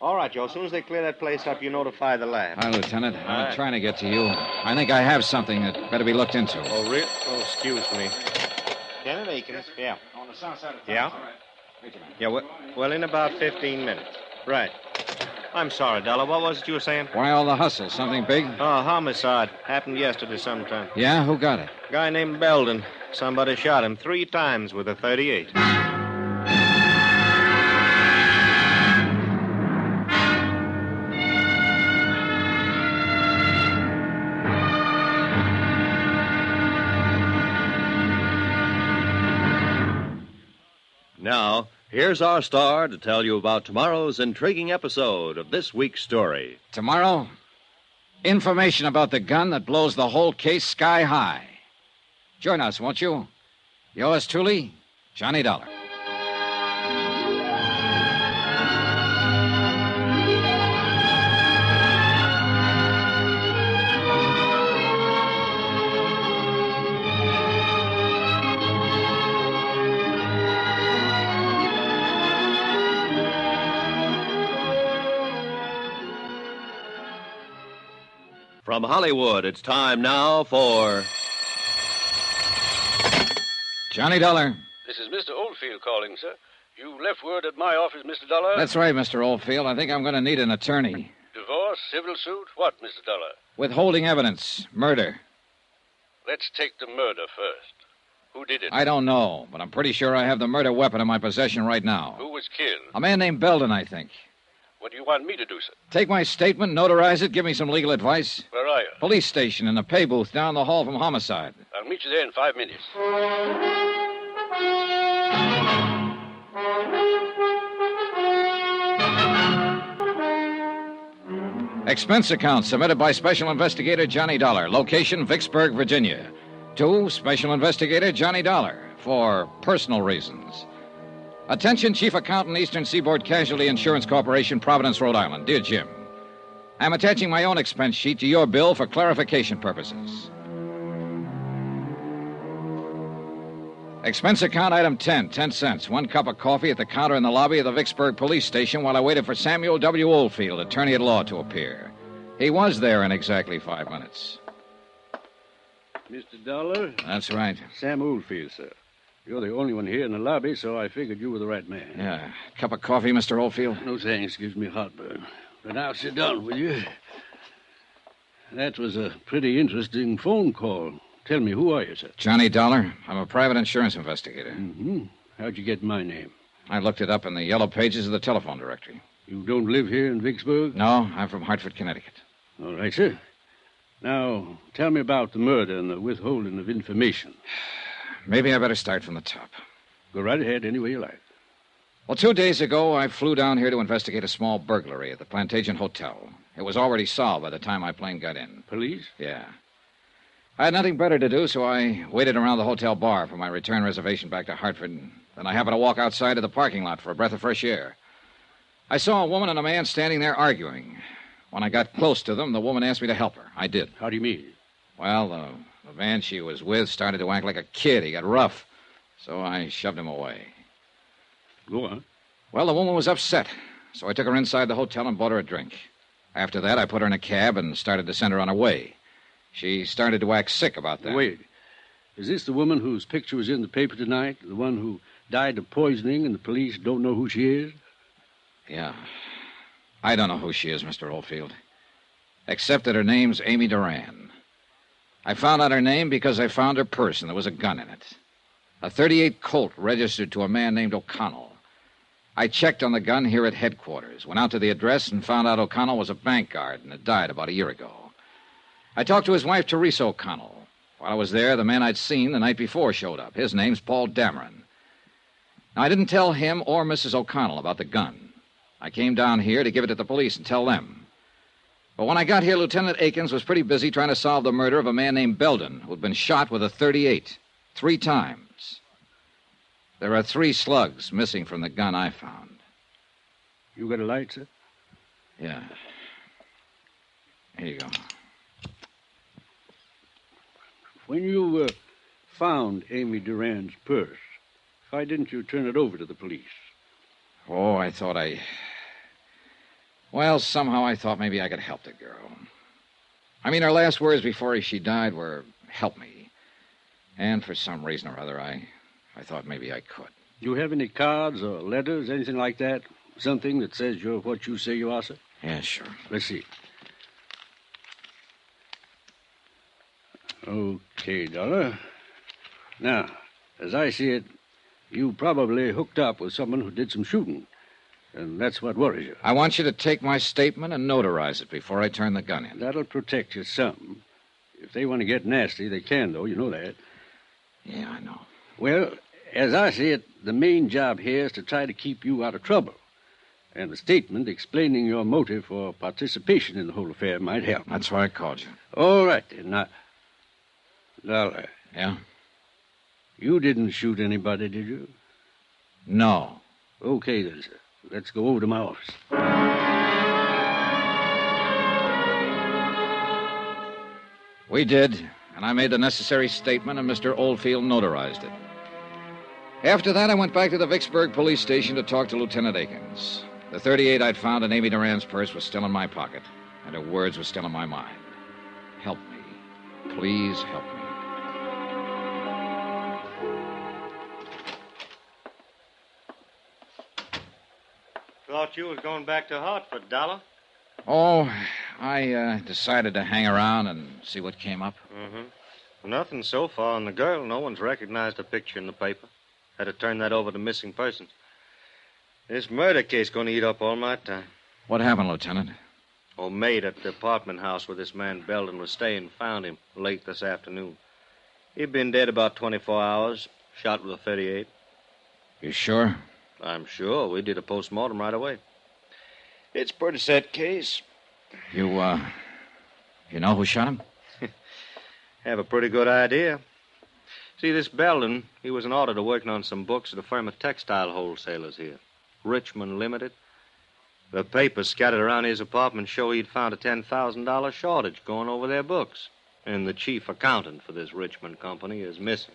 All right, Joe. As soon as they clear that place up, you notify the lab. Hi, Lieutenant. I'm right. trying to get to you. I think I have something that better be looked into. Oh, really? Oh, excuse me. Lieutenant Akins? Yeah. On the south side of town. Yeah? All right. Wait a minute. Yeah, well, in about 15 minutes. Right. I'm sorry, Dollar. What was it you were saying? Why all the hustle? Something big? Oh, homicide. Happened yesterday sometime. Yeah? Who got it? Guy named Belden. Somebody shot him 3 times with a .38. Now, here's our star to tell you about tomorrow's intriguing episode of this week's story. Tomorrow, information about the gun that blows the whole case sky high. Join us, won't you? Yours truly, Johnny Dollar. From Hollywood, it's time now for Johnny Dollar. This is Mr. Oldfield calling, sir. You left word at my office, Mr. Dollar. That's right, Mr. Oldfield. I think I'm going to need an attorney. Divorce, civil suit, what, Mr. Dollar? Withholding evidence. Murder. Let's take the murder first. Who did it? I don't know, but I'm pretty sure I have the murder weapon in my possession right now. Who was killed? A man named Belden, I think. What do you want me to do, sir? Take my statement, notarize it, give me some legal advice. Where are you? Police station in the pay booth down the hall from homicide. I'll meet you there in 5 minutes. Expense account submitted by Special Investigator Johnny Dollar. Location, Vicksburg, Virginia. To Special Investigator Johnny Dollar for personal reasons. Attention, Chief Accountant, Eastern Seaboard Casualty Insurance Corporation, Providence, Rhode Island. Dear Jim, I'm attaching my own expense sheet to your bill for clarification purposes. Expense account item 10, 10 cents. 1 cup of coffee at the counter in the lobby of the Vicksburg Police Station while I waited for Samuel W. Oldfield, attorney at law, to appear. He was there in exactly 5 minutes. Mr. Dollar? That's right. Sam Oldfield, sir. You're the only one here in the lobby, so I figured you were the right man. Yeah. Cup of coffee, Mr. Oldfield? No thanks. Gives me heartburn. But now sit down, will you? That was a pretty interesting phone call. Tell me, who are you, sir? Johnny Dollar. I'm a private insurance investigator. Mm-hmm. How'd you get my name? I looked it up in the yellow pages of the telephone directory. You don't live here in Vicksburg? No, I'm from Hartford, Connecticut. All right, sir. Now, tell me about the murder and the withholding of information. Maybe I better start from the top. Go right ahead any way you like. Well, 2 days ago, I flew down here to investigate a small burglary at the Plantagent Hotel. It was already solved by the time my plane got in. Police? Yeah. I had nothing better to do, so I waited around the hotel bar for my return reservation back to Hartford. Then I happened to walk outside of the parking lot for a breath of fresh air. I saw a woman and a man standing there arguing. When I got close to them, the woman asked me to help her. I did. How do you mean? Well, the man she was with started to act like a kid. He got rough. So I shoved him away. Go on. Well, the woman was upset. So I took her inside the hotel and bought her a drink. After that, I put her in a cab and started to send her on her way. She started to act sick about that. Wait. Is this the woman whose picture was in the paper tonight? The one who died of poisoning and the police don't know who she is? Yeah. I don't know who she is, Mr. Oldfield. Except that her name's Amy Duran. I found out her name because I found her purse and there was a gun in it. A .38 Colt registered to a man named O'Connell. I checked on the gun here at headquarters, went out to the address and found out O'Connell was a bank guard and had died about a year ago. I talked to his wife, Teresa O'Connell. While I was there, the man I'd seen the night before showed up. His name's Paul Dameron. Now, I didn't tell him or Mrs. O'Connell about the gun. I came down here to give it to the police and tell them. But when I got here, Lieutenant Akins was pretty busy trying to solve the murder of a man named Belden, who'd been shot with a .38 3 times. There are 3 slugs missing from the gun I found. You got a light, sir? Yeah. Here you go. When you found Amy Duran's purse, why didn't you turn it over to the police? Oh, I thought Well, somehow I thought maybe I could help the girl. I mean, her last words before she died were, help me. And for some reason or other, I thought maybe I could. Do you have any cards or letters, anything like that? Something that says you're what you say you are, sir? Yeah, sure. Let's see. Okay, Dollar. Now, as I see it, you probably hooked up with someone who did some shooting. And that's what worries you. I want you to take my statement and notarize it before I turn the gun in. That'll protect you some. If they want to get nasty, they can, though. You know that. Yeah, I know. Well, as I see it, the main job here is to try to keep you out of trouble. And a statement explaining your motive for participation in the whole affair might help. That's why I called you. All right, then. Now, Dollar. Yeah? You didn't shoot anybody, did you? No. Okay, then, sir. Let's go over to my office. We did, and I made the necessary statement, and Mr. Oldfield notarized it. After that, I went back to the Vicksburg police station to talk to Lieutenant Akins. The .38 I'd found in Amy Duran's purse was still in my pocket, and her words were still in my mind. Help me. Please help me. Thought you was going back to Hartford, Dollar. Oh, I decided to hang around and see what came up. Mm-hmm. Nothing so far on the girl. No one's recognized a picture in the paper. Had to turn that over to missing persons. This murder case going to eat up all my time. What happened, Lieutenant? Old maid at the apartment house where this man Belden was staying found him late this afternoon. He'd been dead about 24 hours, shot with a .38. You sure? I'm sure. We did a postmortem right away. It's a pretty set case. You know who shot him? Have a pretty good idea. See, this Belden, he was an auditor working on some books at a firm of textile wholesalers here. Richmond Limited. The papers scattered around his apartment show he'd found a $10,000 shortage going over their books. And the chief accountant for this Richmond company is missing.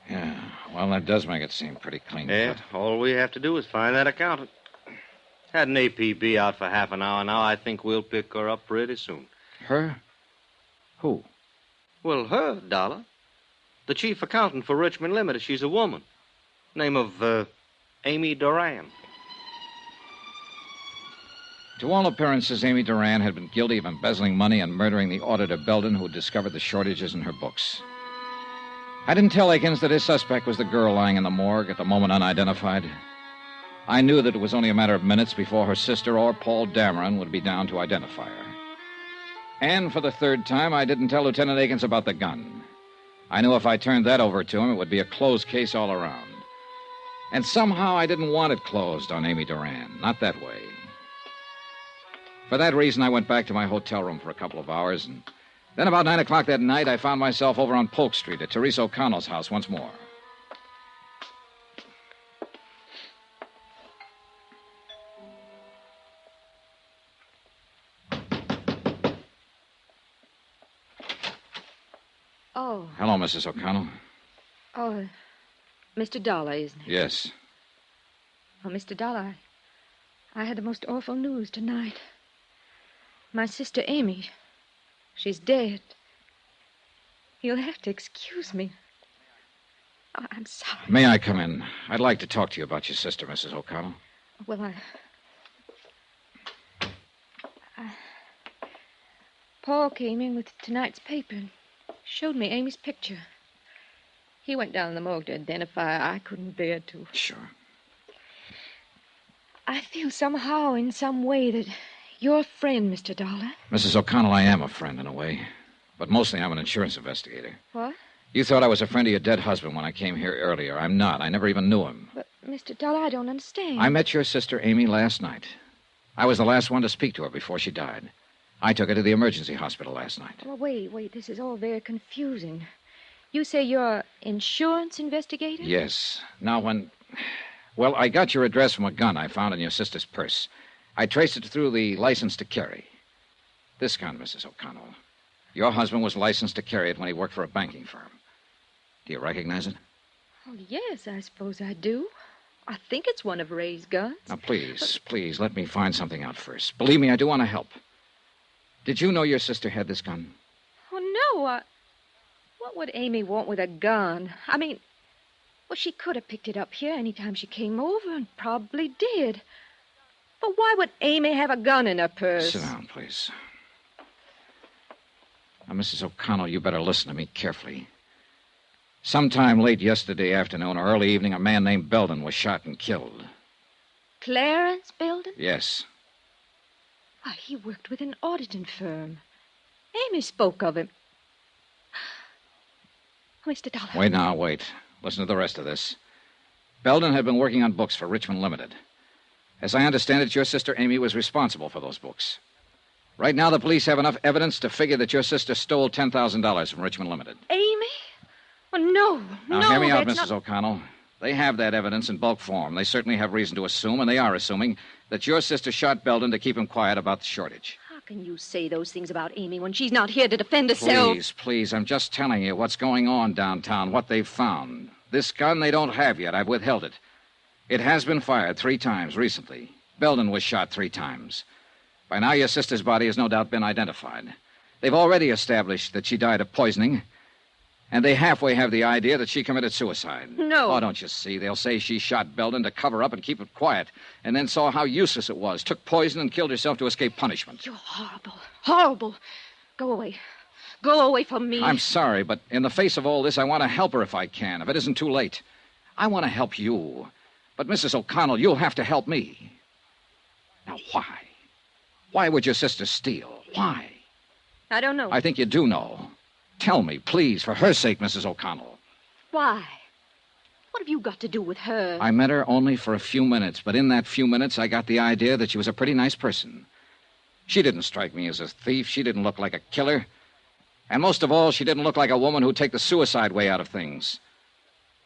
Yeah, well, that does make it seem pretty clean. Yeah, all we have to do is find that accountant. Had an APB out for half an hour now. I think we'll pick her up pretty soon. Her? Who? Well, her, Dollar. The chief accountant for Richmond Limited. She's a woman. Name of, Amy Duran. To all appearances, Amy Duran had been guilty of embezzling money and murdering the auditor Belden who discovered the shortages in her books. I didn't tell Akins that his suspect was the girl lying in the morgue at the moment unidentified. I knew that it was only a matter of minutes before her sister or Paul Dameron would be down to identify her. And for the third time, I didn't tell Lieutenant Akins about the gun. I knew if I turned that over to him, it would be a closed case all around. And somehow I didn't want it closed on Amy Duran. Not that way. For that reason, I went back to my hotel room for a couple of hours, and then about 9 o'clock that night, I found myself over on Polk Street at Teresa O'Connell's house once more. Oh. Hello, Mrs. O'Connell. Oh, Mr. Dollar, isn't it? Yes. Oh, Mr. Dollar, I had the most awful news tonight. My sister Amy, she's dead. You'll have to excuse me. I'm sorry. May I come in? I'd like to talk to you about your sister, Mrs. O'Connell. Well, Paul came in with tonight's paper and showed me Amy's picture. He went down in the morgue to identify her. I couldn't bear to. Sure. I feel somehow, in some way, that you're a friend, Mr. Dollar. Mrs. O'Connell, I am a friend in a way. But mostly I'm an insurance investigator. What? You thought I was a friend of your dead husband when I came here earlier. I'm not. I never even knew him. But, Mr. Dollar, I don't understand. I met your sister Amy last night. I was the last one to speak to her before she died. I took her to the emergency hospital last night. Well, wait. This is all very confusing. You say you're an insurance investigator? Yes. Now, Well, I got your address from a gun I found in your sister's purse. I traced it through the license to carry. This gun, Mrs. O'Connell. Your husband was licensed to carry it when he worked for a banking firm. Do you recognize it? Oh, yes, I suppose I do. I think it's one of Ray's guns. Now, please, let me find something out first. Believe me, I do want to help. Did you know your sister had this gun? Oh, no. What would Amy want with a gun? I mean, well, she could have picked it up here any time she came over, and probably did. But why would Amy have a gun in her purse? Sit down, please. Now, Mrs. O'Connell, you better listen to me carefully. Sometime late yesterday afternoon or early evening, a man named Belden was shot and killed. Clarence Belden? Yes. Why, he worked with an auditing firm. Amy spoke of him. Mr. Dollar. Wait. Listen to the rest of this. Belden had been working on books for Richmond Limited. As I understand it, your sister Amy was responsible for those books. Right now, the police have enough evidence to figure that your sister stole $10,000 from Richmond Limited. Amy? Oh, no. Now, hear me out, Mrs. O'Connell. They have that evidence in bulk form. They certainly have reason to assume, and they are assuming, that your sister shot Belden to keep him quiet about the shortage. How can you say those things about Amy when she's not here to defend herself? Please, I'm just telling you what's going on downtown, what they've found. This gun they don't have yet. I've withheld it. It has been fired 3 times recently. Belden was shot 3 times. By now, your sister's body has no doubt been identified. They've already established that she died of poisoning, and they halfway have the idea that she committed suicide. No. Oh, don't you see? They'll say she shot Belden to cover up and keep it quiet, and then saw how useless it was, took poison and killed herself to escape punishment. You're horrible. Horrible. Go away. Go away from me. I'm sorry, but in the face of all this, I want to help her if I can, if it isn't too late. I want to help you. But, Mrs. O'Connell, you'll have to help me. Now, why? Why would your sister steal? Why? I don't know. I think you do know. Tell me, please, for her sake, Mrs. O'Connell. Why? What have you got to do with her? I met her only for a few minutes, but in that few minutes, I got the idea that she was a pretty nice person. She didn't strike me as a thief. She didn't look like a killer. And most of all, she didn't look like a woman who'd take the suicide way out of things.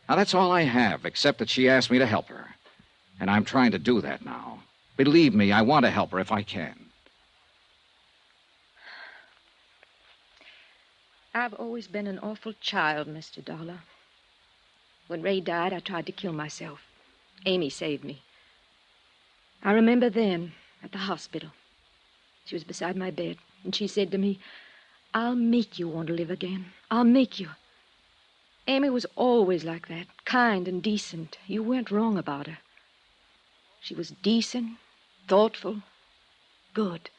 Now, that's all I have, except that she asked me to help her. And I'm trying to do that now. Believe me, I want to help her if I can. I've always been an awful child, Mr. Dollar. When Ray died, I tried to kill myself. Amy saved me. I remember then, at the hospital. She was beside my bed, and she said to me, "I'll make you want to live again. I'll make you." Amy was always like that, kind and decent. You weren't wrong about her. She was decent, thoughtful, good.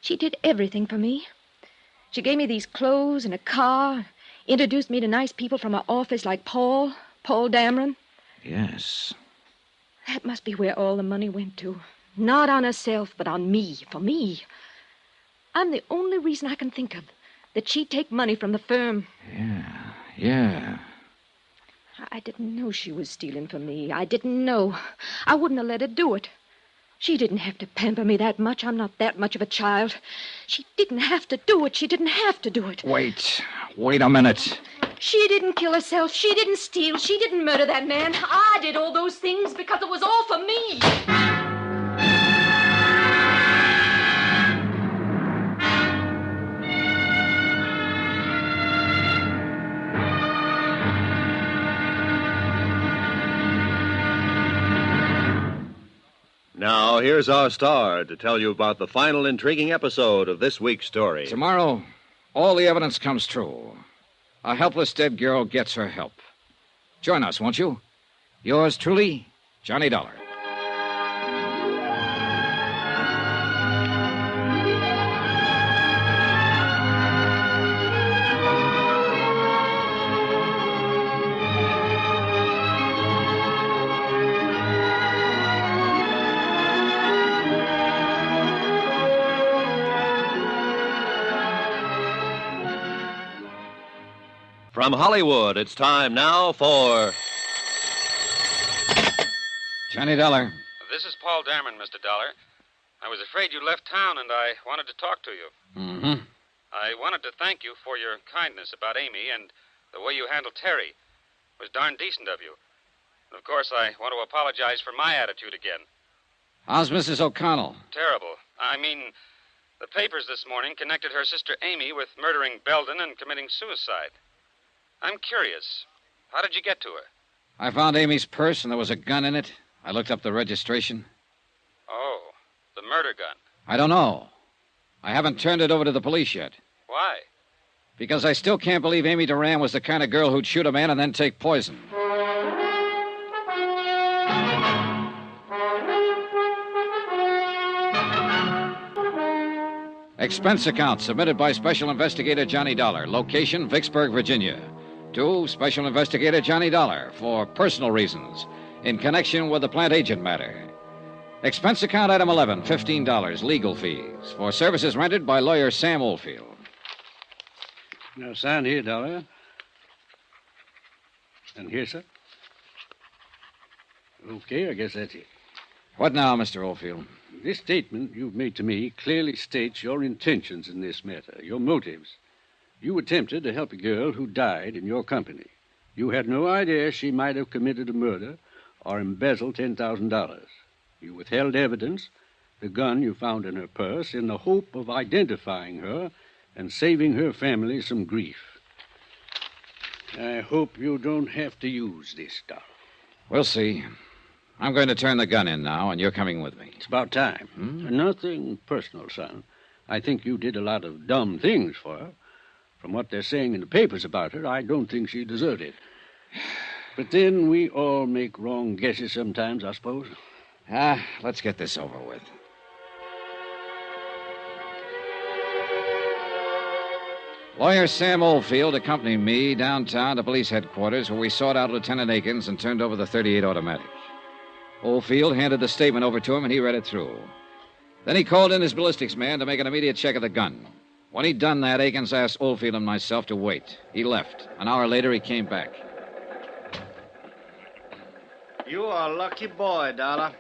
She did everything for me. She gave me these clothes and a car, introduced me to nice people from her office like Paul Dameron. Yes. That must be where all the money went to. Not on herself, but on me, for me. I'm the only reason I can think of that she'd take money from the firm. Yeah. I didn't know she was stealing from me. I didn't know. I wouldn't have let her do it. She didn't have to pamper me that much. I'm not that much of a child. She didn't have to do it. She didn't have to do it. Wait a minute. She didn't kill herself. She didn't steal. She didn't murder that man. I did all those things because it was all for me. Now, here's our star to tell you about the final intriguing episode of this week's story. Tomorrow, all the evidence comes true. A helpless dead girl gets her help. Join us, won't you? Yours truly, Johnny Dollar. From Hollywood, it's time now for... Johnny Dollar. This is Paul Dameron, Mr. Dollar. I was afraid you left town, and I wanted to talk to you. Mm-hmm. I wanted to thank you for your kindness about Amy and the way you handled Terry. It was darn decent of you. And of course, I want to apologize for my attitude again. How's Mrs. O'Connell? Terrible. I mean, the papers this morning connected her sister Amy with murdering Belden and committing suicide. I'm curious. How did you get to her? I found Amy's purse, and there was a gun in it. I looked up the registration. Oh, the murder gun. I don't know. I haven't turned it over to the police yet. Why? Because I still can't believe Amy Duran was the kind of girl who'd shoot a man and then take poison. Expense account submitted by Special Investigator Johnny Dollar. Location, Vicksburg, Virginia. To Special Investigator Johnny Dollar for personal reasons in connection with the Plantagent matter. Expense account item 11, $15, legal fees for services rendered by lawyer Sam Oldfield. Now, sign here, Dollar. And here, sir. Okay, I guess that's it. What now, Mr. Oldfield? This statement you've made to me clearly states your intentions in this matter, your motives. You attempted to help a girl who died in your company. You had no idea she might have committed a murder or embezzled $10,000. You withheld evidence, the gun you found in her purse, in the hope of identifying her and saving her family some grief. I hope you don't have to use this stuff. We'll see. I'm going to turn the gun in now, and you're coming with me. It's about time. Nothing personal, son. I think you did a lot of dumb things for her. From what they're saying in the papers about her, I don't think she deserved it. But then we all make wrong guesses sometimes, I suppose. Let's get this over with. Lawyer Sam Oldfield accompanied me downtown to police headquarters, where we sought out Lieutenant Akins and turned over the .38 automatic. Oldfield handed the statement over to him, and he read it through. Then he called in his ballistics man to make an immediate check of the gun. When he'd done that, Akins asked Oldfield and myself to wait. He left. An hour later, he came back. You are a lucky boy, Dollar.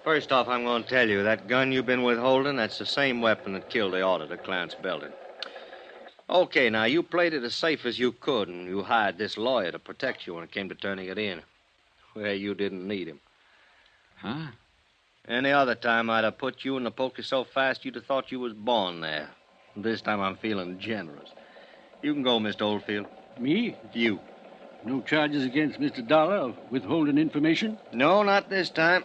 First off, I'm going to tell you, that gun you've been withholding, that's the same weapon that killed the auditor, Clarence Belden. Okay, now, you played it as safe as you could, and you hired this lawyer to protect you when it came to turning it in. Well, you didn't need him. Huh? Any other time, I'd have put you in the poker so fast you'd have thought you was born there. This time I'm feeling generous. You can go, Mr. Oldfield. Me? You. No charges against Mr. Dollar of withholding information? No, not this time.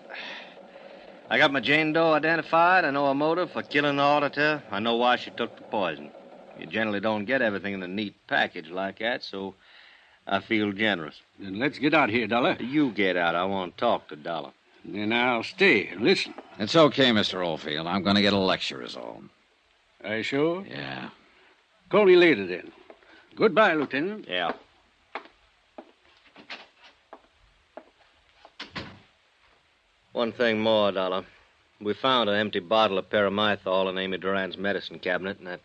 I got my Jane Doe identified. I know her motive for killing the auditor. I know why she took the poison. You generally don't get everything in a neat package like that, so I feel generous. Then let's get out here, Dollar. You get out. I want to talk to Dollar. Then I'll stay and listen. It's okay, Mr. Oldfield. I'm going to get a lecture is all. Are you sure? Yeah. Call me later, then. Goodbye, Lieutenant. Yeah. One thing more, Dollar. We found an empty bottle of paramythol in Amy Duran's medicine cabinet, and that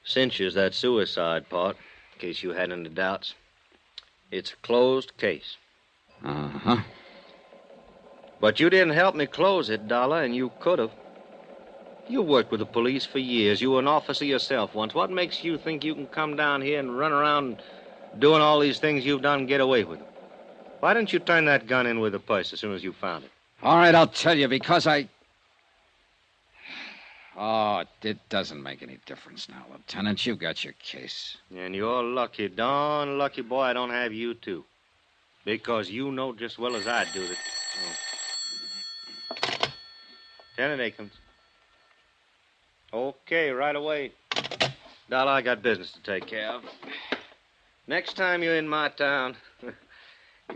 cinches that suicide part, in case you had any doubts. It's a closed case. Uh-huh. But you didn't help me close it, Dollar, and you could have. You worked with the police for years. You were an officer yourself once. What makes you think you can come down here and run around doing all these things you've done and get away with them? Why didn't you turn that gun in with the purse as soon as you found it? All right, I'll tell you, because I... Oh, it doesn't make any difference now, Lieutenant. You got your case. And you're lucky, darn lucky boy I don't have you, too. Because you know just as well as I do that... Oh. Lieutenant Akins. Okay, right away. Dollar, I got business to take care of. Next time you're in my town, you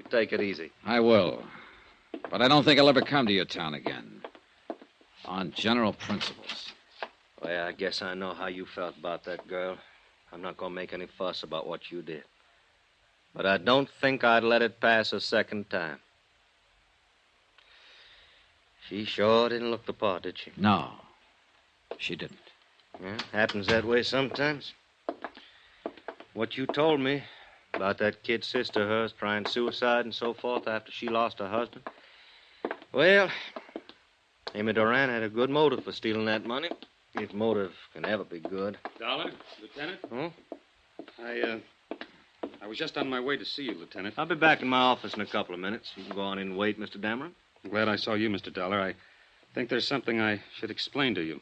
take it easy. I will. But I don't think I'll ever come to your town again. On general principles. Well, I guess I know how you felt about that girl. I'm not going to make any fuss about what you did. But I don't think I'd let it pass a second time. She sure didn't look the part, did she? No, she didn't. Yeah, happens that way sometimes. What you told me about that kid sister of hers trying suicide and so forth after she lost her husband. Well, Amy Duran had a good motive for stealing that money. If motive can ever be good. Dollar, Lieutenant? Huh? I was just on my way to see you, Lieutenant. I'll be back in my office in a couple of minutes. You can go on in and wait, Mr. Dameron. I'm glad I saw you, Mr. Dollar. I think there's something I should explain to you.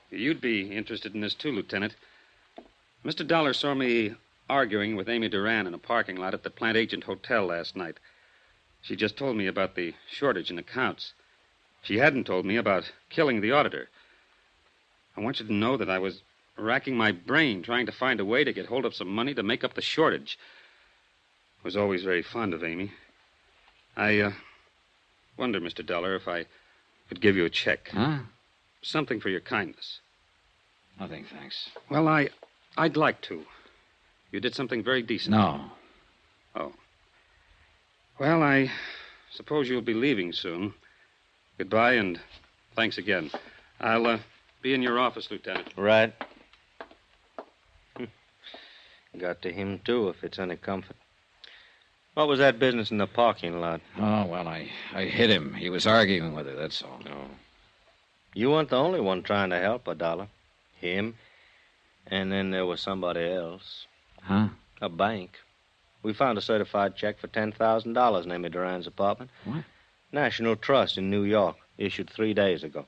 You'd be interested in this, too, Lieutenant. Mr. Dollar saw me arguing with Amy Duran in a parking lot at the Plantagent Hotel last night. She just told me about the shortage in accounts. She hadn't told me about killing the auditor. I want you to know that I was racking my brain trying to find a way to get hold of some money to make up the shortage. I was always very fond of Amy. I wonder, Mr. Dollar, if I could give you a check. Huh? Something for your kindness. Nothing, thanks. Well, I'd like to. You did something very decent. No. Oh. Well, I suppose you'll be leaving soon. Goodbye, and thanks again. I'll be in your office, Lieutenant. Right. Got to him, too, if it's any comfort. What was that business in the parking lot? Oh, well, I hit him. He was arguing with her, that's all. No. You weren't the only one trying to help her, Dollar. Him. And then there was somebody else. Huh? A bank. We found a certified check for $10,000 in Amy Duran's apartment. What? National Trust in New York, issued 3 days ago.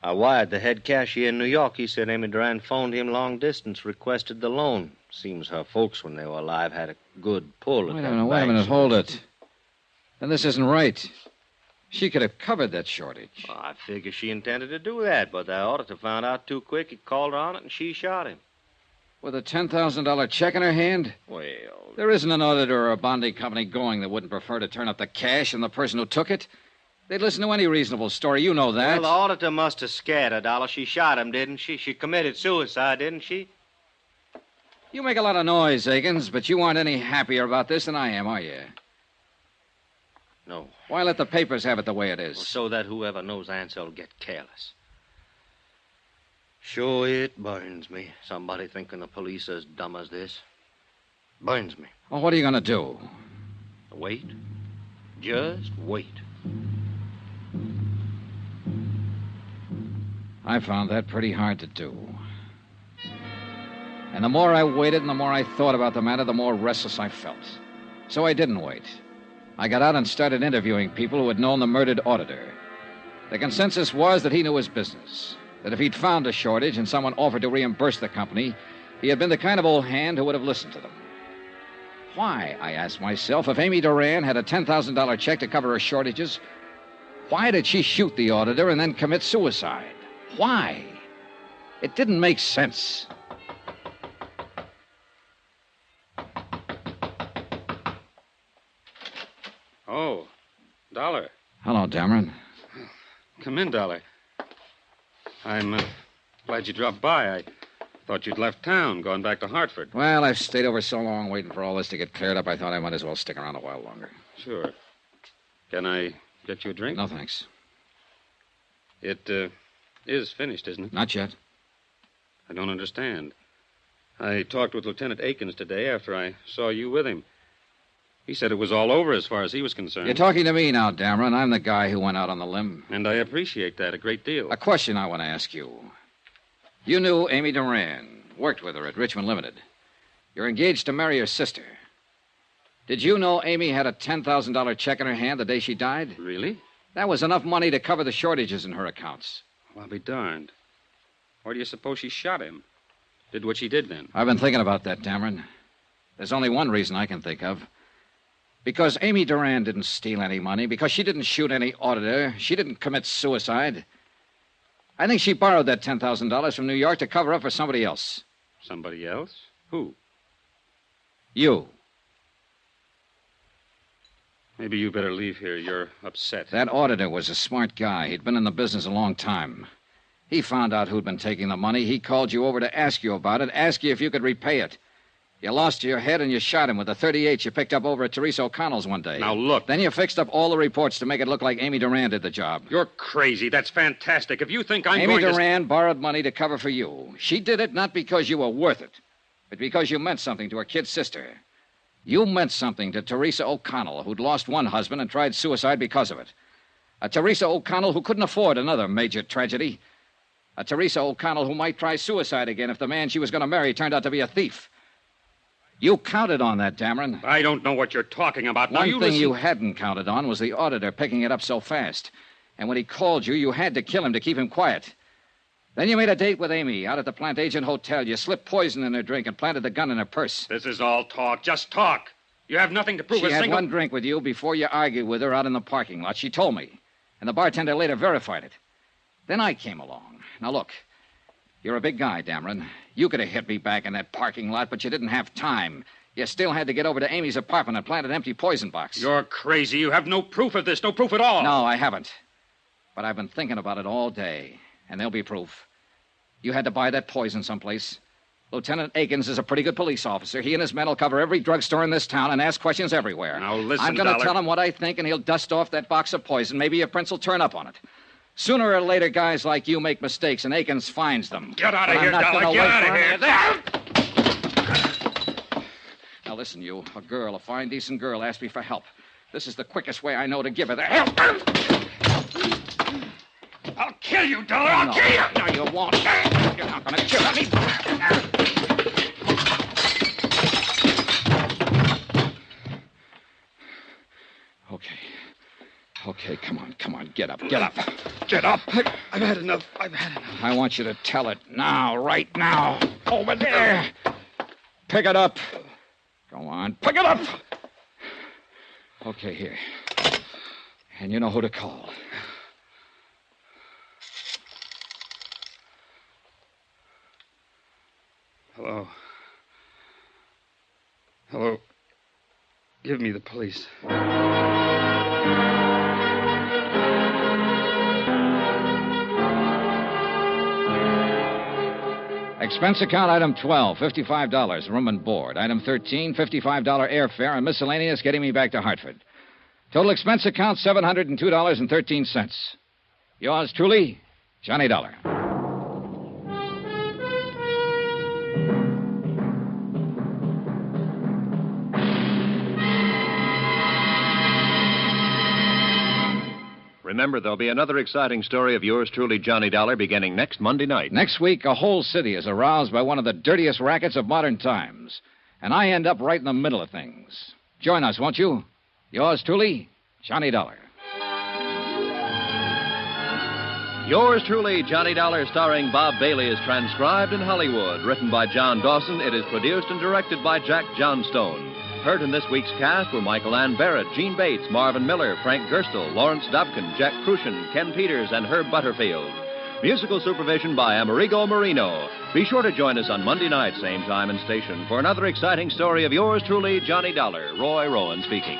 I wired the head cashier in New York. He said Amy Duran phoned him long distance, requested the loan. Seems her folks, when they were alive, had a good pull at that Wait a minute, bank. hold it. Then this isn't right. She could have covered that shortage. Well, I figure she intended to do that, but the auditor found out too quick. He called her on it, and she shot him. With a $10,000 check in her hand? Well... There isn't an auditor or a bonding company going that wouldn't prefer to turn up the cash and the person who took it. They'd listen to any reasonable story. You know that. Well, the auditor must have scared her, Dollar. She shot him, didn't she? She committed suicide, didn't she? You make a lot of noise, Akins, but you aren't any happier about this than I am, are you? No. Why let the papers have it the way it is? Well, so that whoever knows Ansel will get careless. Sure, it burns me. Somebody thinking the police are as dumb as this. Burns me. Well, what are you going to do? Wait. Just wait. I found that pretty hard to do. And the more I waited and the more I thought about the matter, the more restless I felt. So I didn't wait. I got out and started interviewing people who had known the murdered auditor. The consensus was that he knew his business, that if he'd found a shortage and someone offered to reimburse the company, he had been the kind of old hand who would have listened to them. Why, I asked myself, if Amy Duran had a $10,000 check to cover her shortages, why did she shoot the auditor and then commit suicide? Why? It didn't make sense. Oh, Dollar. Hello, Dameron. Come in, Dollar. I'm glad you dropped by. I thought you'd left town, gone back to Hartford. Well, I've stayed over so long waiting for all this to get cleared up, I thought I might as well stick around a while longer. Sure. Can I get you a drink? No, thanks. It is finished, isn't it? Not yet. I don't understand. I talked with Lieutenant Akins today after I saw you with him. He said it was all over as far as he was concerned. You're talking to me now, Dameron. I'm the guy who went out on the limb. And I appreciate that a great deal. A question I want to ask you. You knew Amy Duran, worked with her at Richmond Limited. You're engaged to marry her sister. Did you know Amy had a $10,000 check in her hand the day she died? Really? That was enough money to cover the shortages in her accounts. Well, I'll be darned. Why do you suppose she shot him? Did what she did then? I've been thinking about that, Dameron. There's only one reason I can think of. Because Amy Duran didn't steal any money, because she didn't shoot any auditor, she didn't commit suicide. I think she borrowed that $10,000 from New York to cover up for somebody else. Somebody else? Who? You. Maybe you better leave here. You're upset. That auditor was a smart guy. He'd been in the business a long time. He found out who'd been taking the money. He called you over to ask you about it, ask you if you could repay it. You lost your head and you shot him with the .38 you picked up over at Teresa O'Connell's one day. Now, look. Then you fixed up all the reports to make it look like Amy Duran did the job. You're crazy. That's fantastic. If you think I'm Amy going to... Duran borrowed money to cover for you. She did it not because you were worth it, but because you meant something to her kid sister. You meant something to Teresa O'Connell, who'd lost one husband and tried suicide because of it. A Teresa O'Connell who couldn't afford another major tragedy. A Teresa O'Connell who might try suicide again if the man she was going to marry turned out to be a thief. You counted on that, Dameron. I don't know what you're talking about. Now, One thing you hadn't counted on was the auditor picking it up so fast. And when he called you, you had to kill him to keep him quiet. Then you made a date with Amy out at the Plantagent Hotel. You slipped poison in her drink and planted the gun in her purse. This is all talk. Just talk. You have nothing to prove. She had one drink with you before you argued with her out in the parking lot. She told me. And the bartender later verified it. Then I came along. Now, look. You're a big guy, Dameron. You could have hit me back in that parking lot, but you didn't have time. You still had to get over to Amy's apartment and plant an empty poison box. You're crazy. You have no proof of this. No proof at all. No, I haven't. But I've been thinking about it all day, and there'll be proof. You had to buy that poison someplace. Lieutenant Akins is a pretty good police officer. He and his men will cover every drugstore in this town and ask questions everywhere. Now, listen, I'm going to tell him what I think, and he'll dust off that box of poison. Maybe your prince will turn up on it. Sooner or later, guys like you make mistakes, and Akins finds them. Get out of here, Dollar. Get out of here. Now, listen, you. A girl, a fine, decent girl, asked me for help. This is the quickest way I know to give her the help. I'll kill you, Dollar. I'll kill you. No, you won't. You're not going to kill me. Okay, come on. Get up. Get up. I've had enough. I want you to tell it now, right now. Over there. Pick it up. Go on, pick it up. Okay, here. And you know who to call. Hello. Give me the police. Expense account item 12, $55, room and board. Item 13, $55 airfare and miscellaneous getting me back to Hartford. Total expense account, $702.13. Yours truly, Johnny Dollar. Remember, there'll be another exciting story of yours truly, Johnny Dollar, beginning next Monday night. Next week, a whole city is aroused by one of the dirtiest rackets of modern times. And I end up right in the middle of things. Join us, won't you? Yours truly, Johnny Dollar. Yours truly, Johnny Dollar, starring Bob Bailey, is transcribed in Hollywood. Written by John Dawson, it is produced and directed by Jack Johnstone. Heard in this week's cast were Michael Ann Barrett, Jeanne Bates, Marvin Miller, Frank Gerstle, Lawrence Dobkin, Jack Kruschen, Ken Peters, and Herb Butterfield. Musical supervision by Amerigo Marino. Be sure to join us on Monday night, same time and station, for another exciting story of yours truly, Johnny Dollar. Roy Rowan speaking.